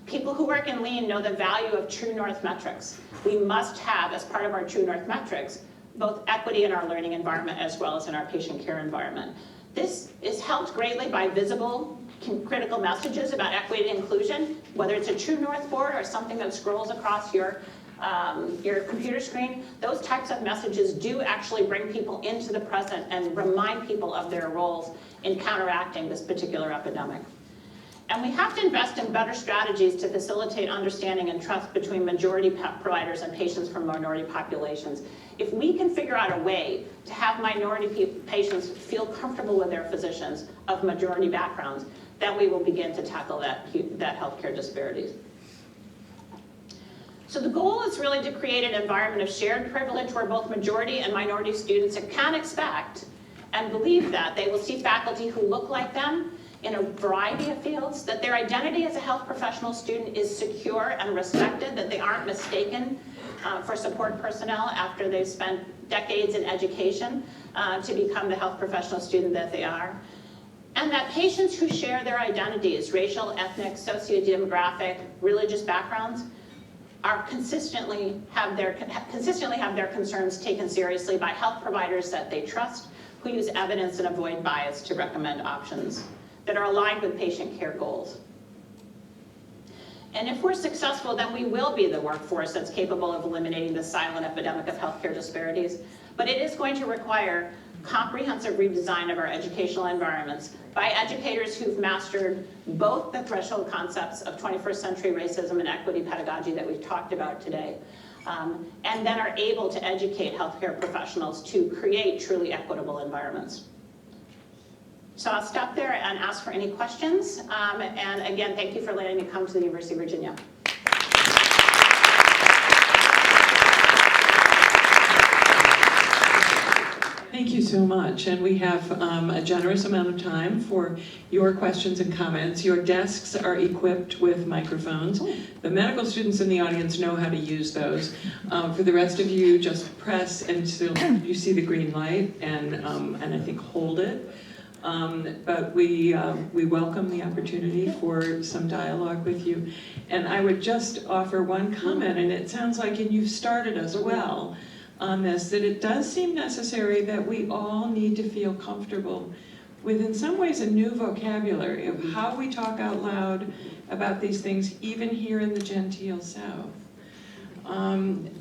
People who work in Lean know the value of True North metrics. We must have, as part of our True North metrics, both equity in our learning environment as well as in our patient care environment. This is helped greatly by visible, critical messages about equity and inclusion, whether it's a True North board or something that scrolls across your computer screen. Those types of messages do actually bring people into the present and remind people of their roles in counteracting this particular epidemic. And we have to invest in better strategies to facilitate understanding and trust between majority providers and patients from minority populations. If we can figure out a way to have minority patients feel comfortable with their physicians of majority backgrounds, then we will begin to tackle that healthcare disparities. So the goal is really to create an environment of shared privilege where both majority and minority students can expect and believe that they will see faculty who look like them in a variety of fields, that their identity as a health professional student is secure and respected, that they aren't mistaken for support personnel after they've spent decades in education to become the health professional student that they are. And that patients who share their identities, racial, ethnic, socio-demographic, religious backgrounds, are consistently have their concerns taken seriously by health providers that they trust, who use evidence and avoid bias to recommend options that are aligned with patient care goals. And if we're successful, then we will be the workforce that's capable of eliminating the silent epidemic of healthcare disparities. But it is going to require comprehensive redesign of our educational environments by educators who've mastered both the threshold concepts of 21st century racism and equity pedagogy that we've talked about today, and then are able to educate healthcare professionals to create truly equitable environments. So I'll stop there and ask for any questions. And again, thank you for letting me come to the University of Virginia. Thank you so much. And we have a generous amount of time for your questions and comments. Your desks are equipped with microphones. The medical students in the audience know how to use those. For the rest of you, just press until you see the green light and I think hold it. But we welcome the opportunity for some dialogue with you. And I would just offer one comment, and it sounds like, and you've started us well on this, that it does seem necessary that we all need to feel comfortable with, in some ways, a new vocabulary of how we talk out loud about these things, even here in the genteel South.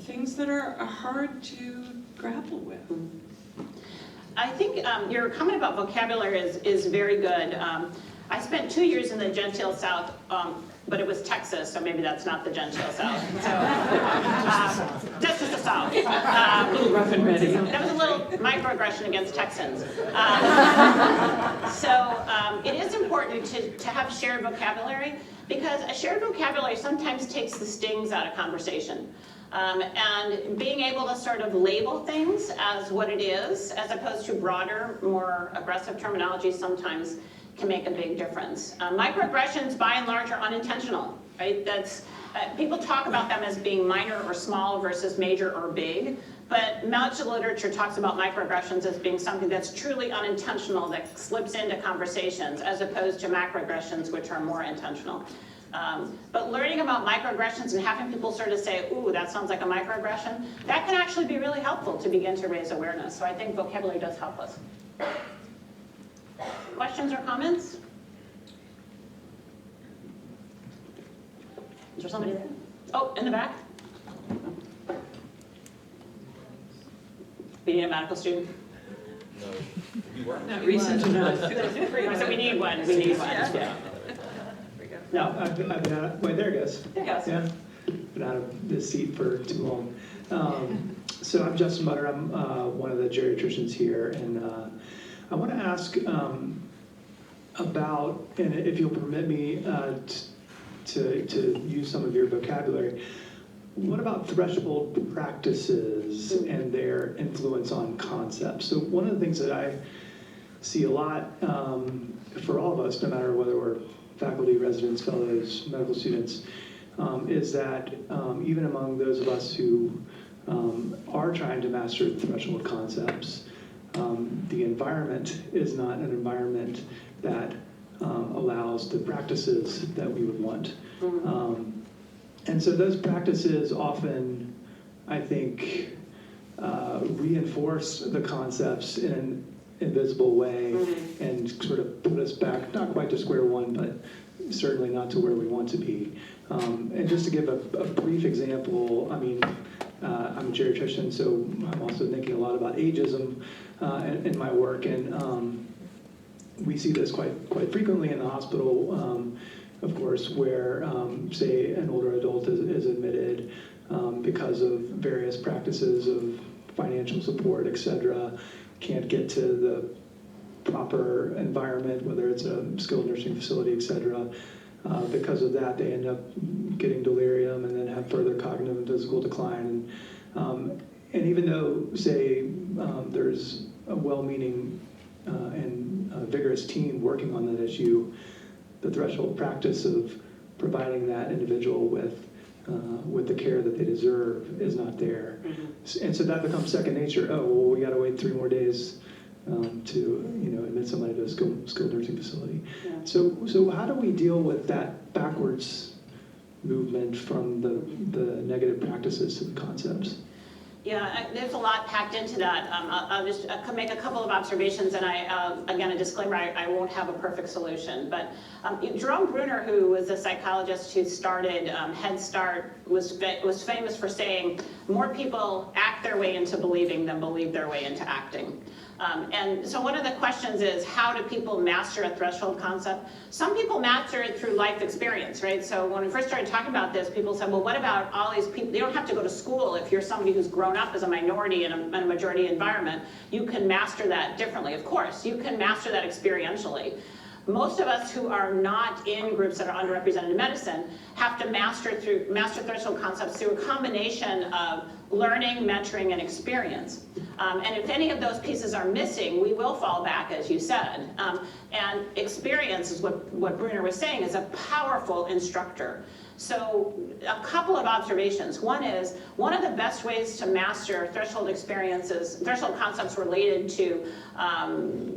Things that are hard to grapple with. I think your comment about vocabulary is very good. I spent 2 years in the genteel South, but it was Texas, so maybe that's not the genteel South. So, just as the South. Rough and ready. That was a little microaggression against Texans. It is important to have shared vocabulary, because a shared vocabulary sometimes takes the stings out of conversation. And being able to sort of label things as what it is, as opposed to broader, more aggressive terminology, sometimes can make a big difference. Microaggressions, by and large, are unintentional. right? That's, people talk about them as being minor or small versus major or big, but much of the literature talks about microaggressions as being something that's truly unintentional, that slips into conversations, as opposed to macroaggressions, which are more intentional. But learning about microaggressions and having people sort of say, ooh, that sounds like a microaggression, that can actually be really helpful to begin to raise awareness. So I think vocabulary does help us. Questions or comments? Is there somebody there? Oh, in the back? We need a medical student? No, you were. Not recent enough. So we need one, we need one, yeah. No, I've been out, wait, there it goes. there you go. Yeah, been out of this seat for too long. So I'm Justin Butter, I'm one of the geriatricians here, and I want to ask about, and if you'll permit me to use some of your vocabulary, what about threshold practices and their influence on concepts? So one of the things that I see a lot for all of us, no matter whether we're faculty, residents, fellows, medical students, is that even among those of us who are trying to master threshold concepts, the environment is not an environment that allows the practices that we would want. And so those practices often, I think, reinforce the concepts in an invisible way and sort of put us back, not quite to square one, but certainly not to where we want to be. And just to give a brief example, I mean, I'm a geriatrician, so I'm also thinking a lot about ageism in my work, and we see this quite frequently in the hospital, of course, where, say, an older adult is admitted because of various practices of financial support, et cetera, can't get to the proper environment, whether it's a skilled nursing facility, et cetera. Because of that, they end up getting delirium and then have further cognitive and physical decline. And even though, say, there's a well-meaning and vigorous team working on that issue, the threshold practice of providing that individual with the care that they deserve is not there. And so that becomes second nature. Oh, well, we got to wait 3 more days to admit somebody to a skilled nursing facility. Yeah. So how do we deal with that backwards movement from the negative practices to the concepts? Yeah, there's a lot packed into that. I'll just make a couple of observations, and again, a disclaimer, I won't have a perfect solution. But Jerome Bruner, who was a psychologist who started Head Start, was famous for saying, more people act their way into believing than believe their way into acting. And so one of the questions is, how do people master a threshold concept? Some people master it through life experience, right? So when we first started talking about this, people said, well, what about all these people? You don't have to go to school if you're somebody who's grown up as a minority in a majority environment. You can master that differently. Of course, you can master that experientially. Most of us who are not in groups that are underrepresented in medicine have to master threshold concepts through a combination of learning, mentoring, and experience. And if any of those pieces are missing, we will fall back, as you said. And experience is what Bruner was saying, is a powerful instructor. So a couple of observations. One is, one of the best ways to master threshold concepts related to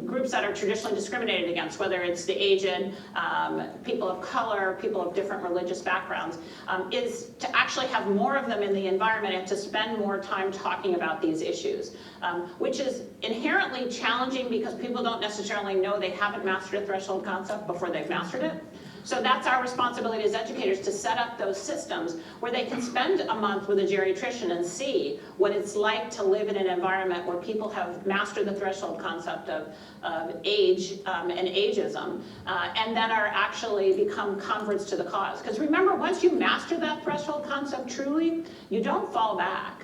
groups that are traditionally discriminated against, whether it's the aged, people of color, people of different religious backgrounds, is to actually have more of them in the environment and to spend more time talking about these issues, which is inherently challenging because people don't necessarily know they haven't mastered a threshold concept before they've mastered it. So that's our responsibility as educators, to set up those systems where they can spend a month with a geriatrician and see what it's like to live in an environment where people have mastered the threshold concept of age and ageism, and then are actually become converts to the cause. Because remember, once you master that threshold concept truly, you don't fall back.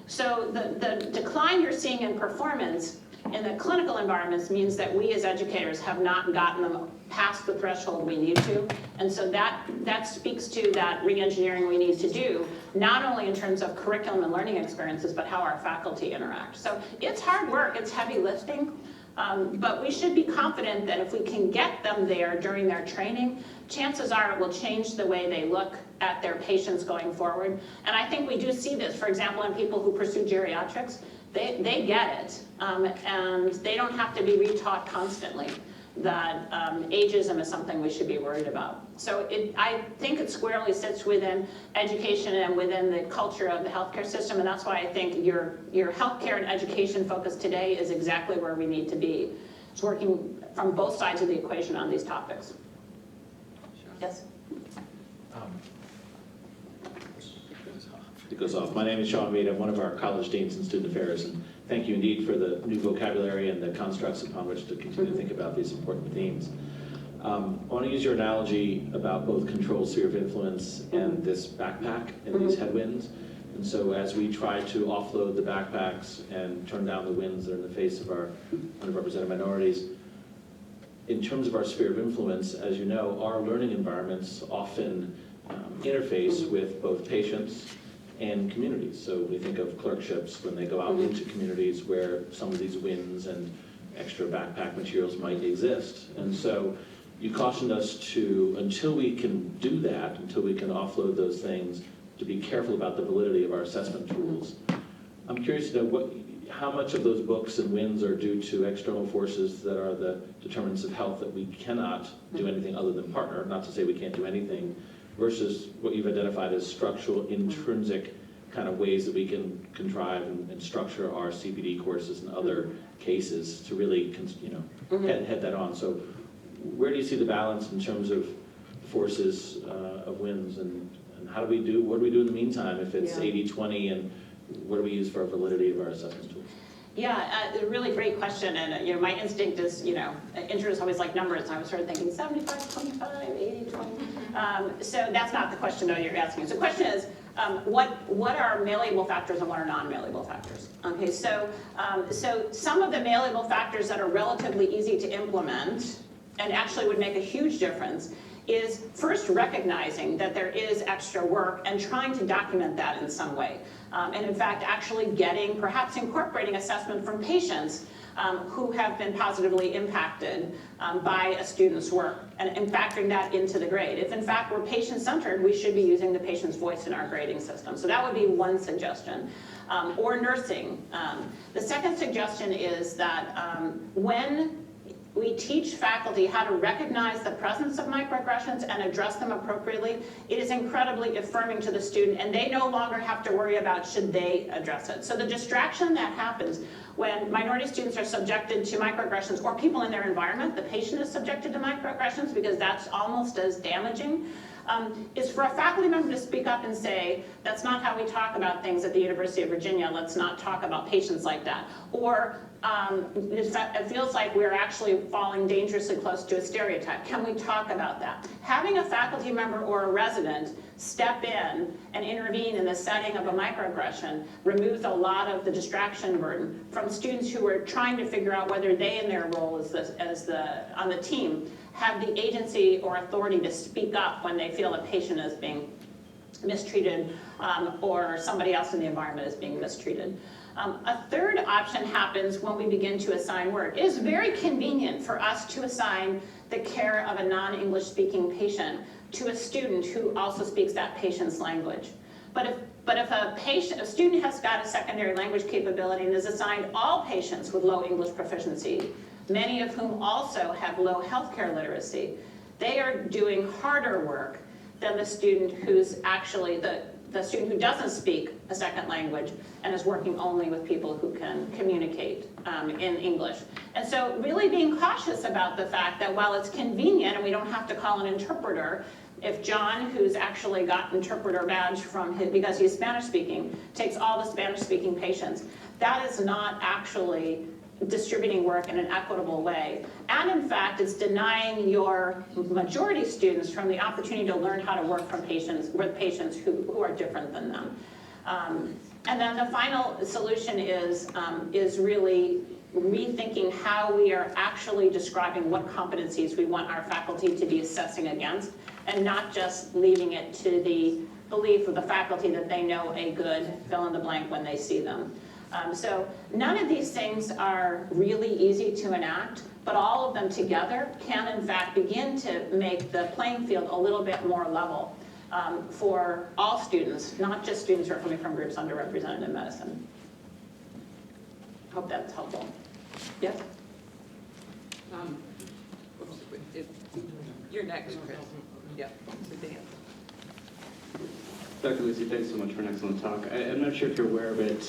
So the decline you're seeing in performance in the clinical environments means that we as educators have not gotten them past the threshold we need to. And so that speaks to that re-engineering we need to do, not only in terms of curriculum and learning experiences, but how our faculty interact. So it's hard work, it's heavy lifting, But we should be confident that if we can get them there during their training, chances are it will change the way they look at their patients going forward. And I think we do see this, for example, in people who pursue geriatrics. They get it, and they don't have to be retaught constantly that ageism is something we should be worried about. So I think it squarely sits within education and within the culture of the healthcare system, and that's why I think your healthcare and education focus today is exactly where we need to be. It's working from both sides of the equation on these topics. Yes? It goes off. My name is Sean Mead. I'm one of our college deans in student affairs, and thank you indeed for the new vocabulary and the constructs upon which to continue to think about these important themes. I want to use your analogy about both control sphere of influence and this backpack and these headwinds. And so as we try to offload the backpacks and turn down the winds that are in the face of our underrepresented minorities, in terms of our sphere of influence, as you know, our learning environments often interface with both patients and communities. So we think of clerkships when they go out into communities where some of these wins and extra backpack materials might exist. And so you cautioned us to, until we can do that, until we can offload those things, to be careful about the validity of our assessment tools. I'm curious to know how much of those books and wins are due to external forces that are the determinants of health that we cannot do anything other than partner, not to say we can't do anything, versus what you've identified as structural, intrinsic kind of ways that we can contrive and structure our CPD courses and other cases to really, head that on. So where do you see the balance in terms of forces of wins, and what do we do in the meantime if it's 80-20, and what do we use for our validity of our assessment tools? Yeah, a really great question, and my instinct is, interns always like numbers, and I was sort of thinking 75-25, 80-20. So that's not the question though you're asking. So the question is, what are malleable factors and what are non-malleable factors? Okay, so some of the malleable factors that are relatively easy to implement and actually would make a huge difference is first recognizing that there is extra work and trying to document that in some way. And in fact, actually perhaps incorporating assessment from patients who have been positively impacted by a student's work and factoring that into the grade. If in fact we're patient-centered, we should be using the patient's voice in our grading system. So that would be one suggestion. Or nursing. The second suggestion is that when we teach faculty how to recognize the presence of microaggressions and address them appropriately, it is incredibly affirming to the student, and they no longer have to worry about should they address it. So the distraction that happens when minority students are subjected to microaggressions, or people in their environment, the patient is subjected to microaggressions because that's almost as damaging, is for a faculty member to speak up and say, that's not how we talk about things at the University of Virginia, let's not talk about patients like that. Or it feels like we're actually falling dangerously close to a stereotype. Can we talk about that? Having a faculty member or a resident step in and intervene in the setting of a microaggression removes a lot of the distraction burden from students who are trying to figure out whether they in their role on the team have the agency or authority to speak up when they feel a patient is being mistreated or somebody else in the environment is being mistreated. A third option happens when we begin to assign work. It is very convenient for us to assign the care of a non-English speaking patient to a student who also speaks that patient's language. But if a student has got a secondary language capability and is assigned all patients with low English proficiency, many of whom also have low healthcare literacy, they are doing harder work than the student who's actually the student who doesn't speak a second language and is working only with people who can communicate in English. And so really being cautious about the fact that while it's convenient and we don't have to call an interpreter, if John, who's actually got interpreter badge because he's Spanish speaking, takes all the Spanish speaking patients, that is not actually distributing work in an equitable way. And in fact, it's denying your majority students from the opportunity to learn how to work with patients who are different than them. And then the final solution is really rethinking how we are actually describing what competencies we want our faculty to be assessing against, and not just leaving it to the belief of the faculty that they know a good fill in the blank when they see them. So none of these things are really easy to enact, but all of them together can in fact begin to make the playing field a little bit more level for all students, not just students who are coming from groups underrepresented in medicine. Hope that's helpful. Yes? You're next, Chris. Yeah, so Dan. Dr. Lucey, thanks so much for an excellent talk. I'm not sure if you're aware of it,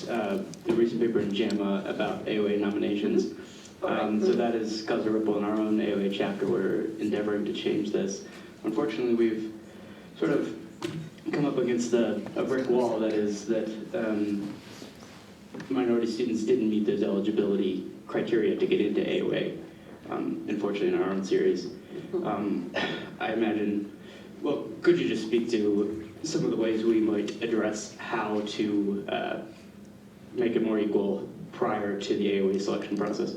the recent paper in JAMA about AOA nominations. So that has caused a ripple in our own AOA chapter. We're endeavoring to change this. Unfortunately, we've sort of come up against a brick wall, that is that minority students didn't meet those eligibility criteria to get into AOA, unfortunately in our own series. I imagine, well, could you just speak to some of the ways we might address how to make it more equal prior to the AOA selection process?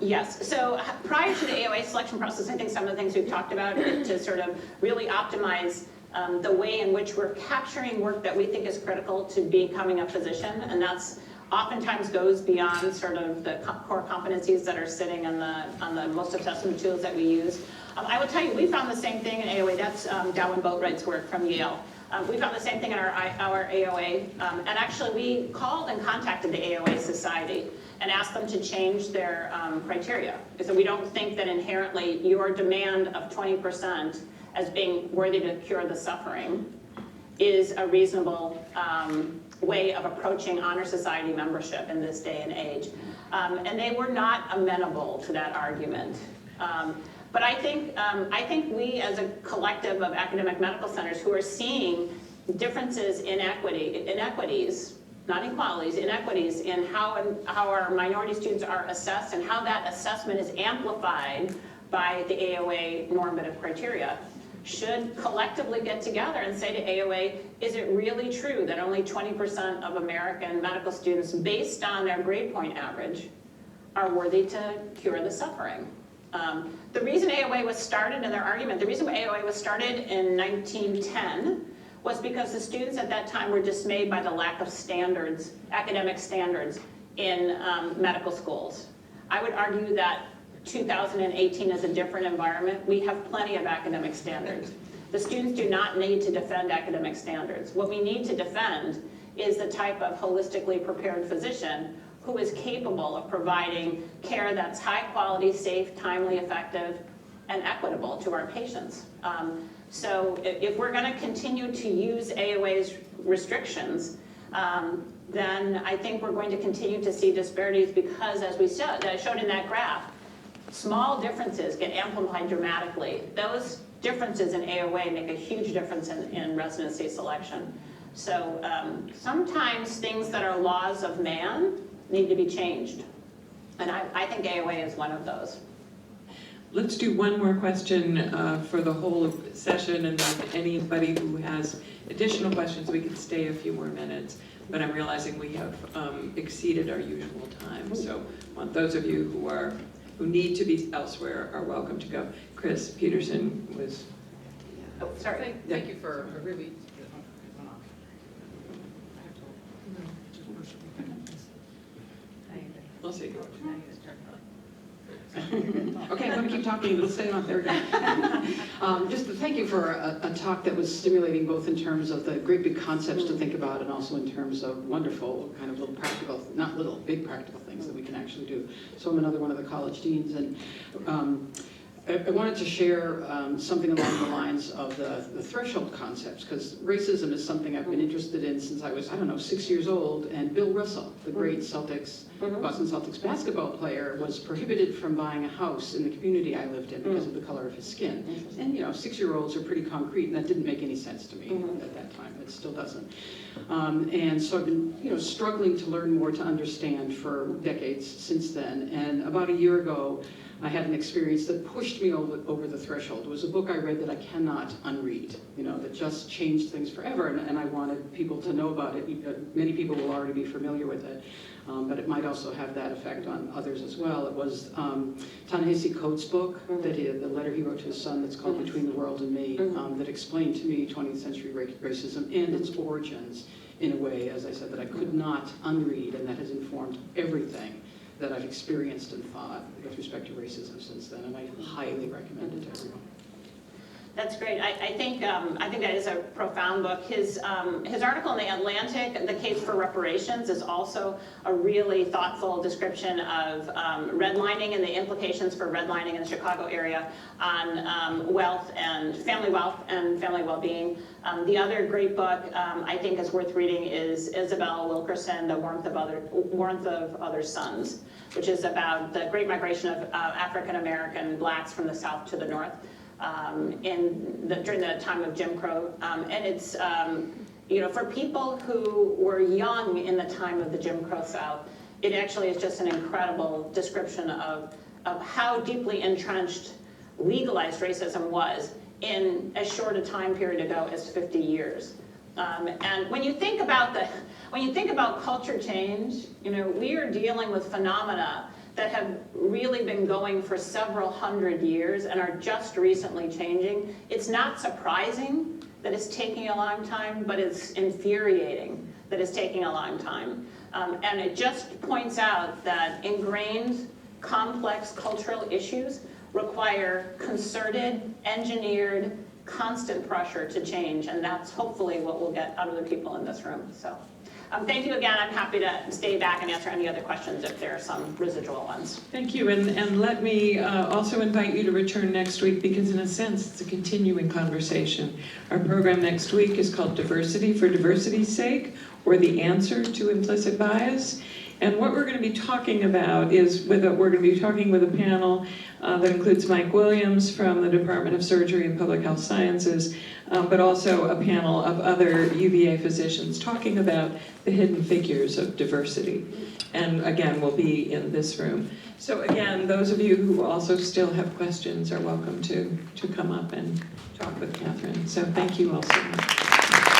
Yes, so prior to the AOA selection process, I think some of the things we've talked about to sort of really optimize the way in which we're capturing work that we think is critical to becoming a physician, and that's oftentimes goes beyond sort of the core competencies that are sitting on the most assessment tools that we use. I will tell you, we found the same thing in AOA. That's Darwin Boatwright's work from Yale. We found the same thing in our AOA, and actually we called and contacted the AOA Society and asked them to change their criteria. So we don't think that inherently your demand of 20% as being worthy to cure the suffering is a reasonable way of approaching honor society membership in this day and age. And they were not amenable to that argument. But I think we as a collective of academic medical centers who are seeing differences in inequities, not inequalities, inequities in how our minority students are assessed and how that assessment is amplified by the AOA normative criteria, should collectively get together and say to AOA, is it really true that only 20% of American medical students, based on their grade point average, are worthy to cure the suffering? The reason AOA was started in their argument, the reason AOA was started in 1910 was because the students at that time were dismayed by the lack of standards, academic standards in medical schools. I would argue that 2018 is a different environment. We have plenty of academic standards. The students do not need to defend academic standards. What we need to defend is the type of holistically prepared physician who is capable of providing care that's high quality, safe, timely, effective, and equitable to our patients. So if we're going to continue to use AOA's restrictions, then I think we're going to continue to see disparities because, as I showed in that graph, small differences get amplified dramatically. Those differences in AOA make a huge difference in residency selection. So sometimes things that are laws of man need to be changed. And I think AOA is one of those. Let's do one more question for the whole session, and then anybody who has additional questions, we can stay a few more minutes. But I'm realizing we have exceeded our usual time. So I want those of you who need to be elsewhere are welcome to go. Chris Peterson was... Oh, sorry. Thank you for a really... We'll see. Okay, I'm going to keep talking. Let's stay on there. Just to thank you for a talk that was stimulating both in terms of the great big concepts to think about and also in terms of wonderful kind of little practical, not little, big practical things that we can actually do. So I'm another one of the college deans, and I wanted to share something along the lines of the threshold concepts, because racism is something I've been interested in since I was, 6 years old, and Bill Russell, the great Boston Celtics basketball player, was prohibited from buying a house in the community I lived in because of the color of his skin. And 6-year-olds are pretty concrete, and that didn't make any sense to me at that time. It still doesn't. And so I've been struggling to learn more to understand for decades since then. And about a year ago, I had an experience that pushed me over the threshold. It was a book I read that I cannot unread, that just changed things forever, and I wanted people to know about it. Many people will already be familiar with it, but it might also have that effect on others as well. It was Ta-Nehisi Coates' book, the letter he wrote to his son that's called Between the World and Me, that explained to me 20th century racism and its origins in a way, as I said, that I could not unread, and that has informed everything that I've experienced and thought with respect to racism since then, and I highly recommend it to everyone. That's great. I think that is a profound book. His article in The Atlantic, The Case for Reparations, is also a really thoughtful description of redlining and the implications for redlining in the Chicago area on wealth and family well-being. The other great book I think is worth reading is Isabel Wilkerson, The Warmth of Other Suns, which is about the great migration of African-American blacks from the South to the North. During the time of Jim Crow, and it's for people who were young in the time of the Jim Crow South, it actually is just an incredible description of how deeply entrenched legalized racism was in as short a time period ago as 50 years. And when you think about culture change, we are dealing with phenomena that have really been going for several hundred years and are just recently changing. It's not surprising that it's taking a long time, but it's infuriating that it's taking a long time. And it just points out that ingrained, complex cultural issues require concerted, engineered, constant pressure to change, and that's hopefully what we'll get out of the people in this room. So. Thank you again. I'm happy to stay back and answer any other questions if there are some residual ones. Thank you, and let me also invite you to return next week, because in a sense it's a continuing conversation. Our program next week is called Diversity for Diversity's Sake, or the Answer to Implicit Bias. And what we're going to be talking about is we're going to be talking with a panel that includes Mike Williams from the Department of Surgery and Public Health Sciences, but also a panel of other UVA physicians talking about the hidden figures of diversity. And again, we'll be in this room. So again, those of you who also still have questions are welcome to come up and talk with Catherine. So thank you all so much.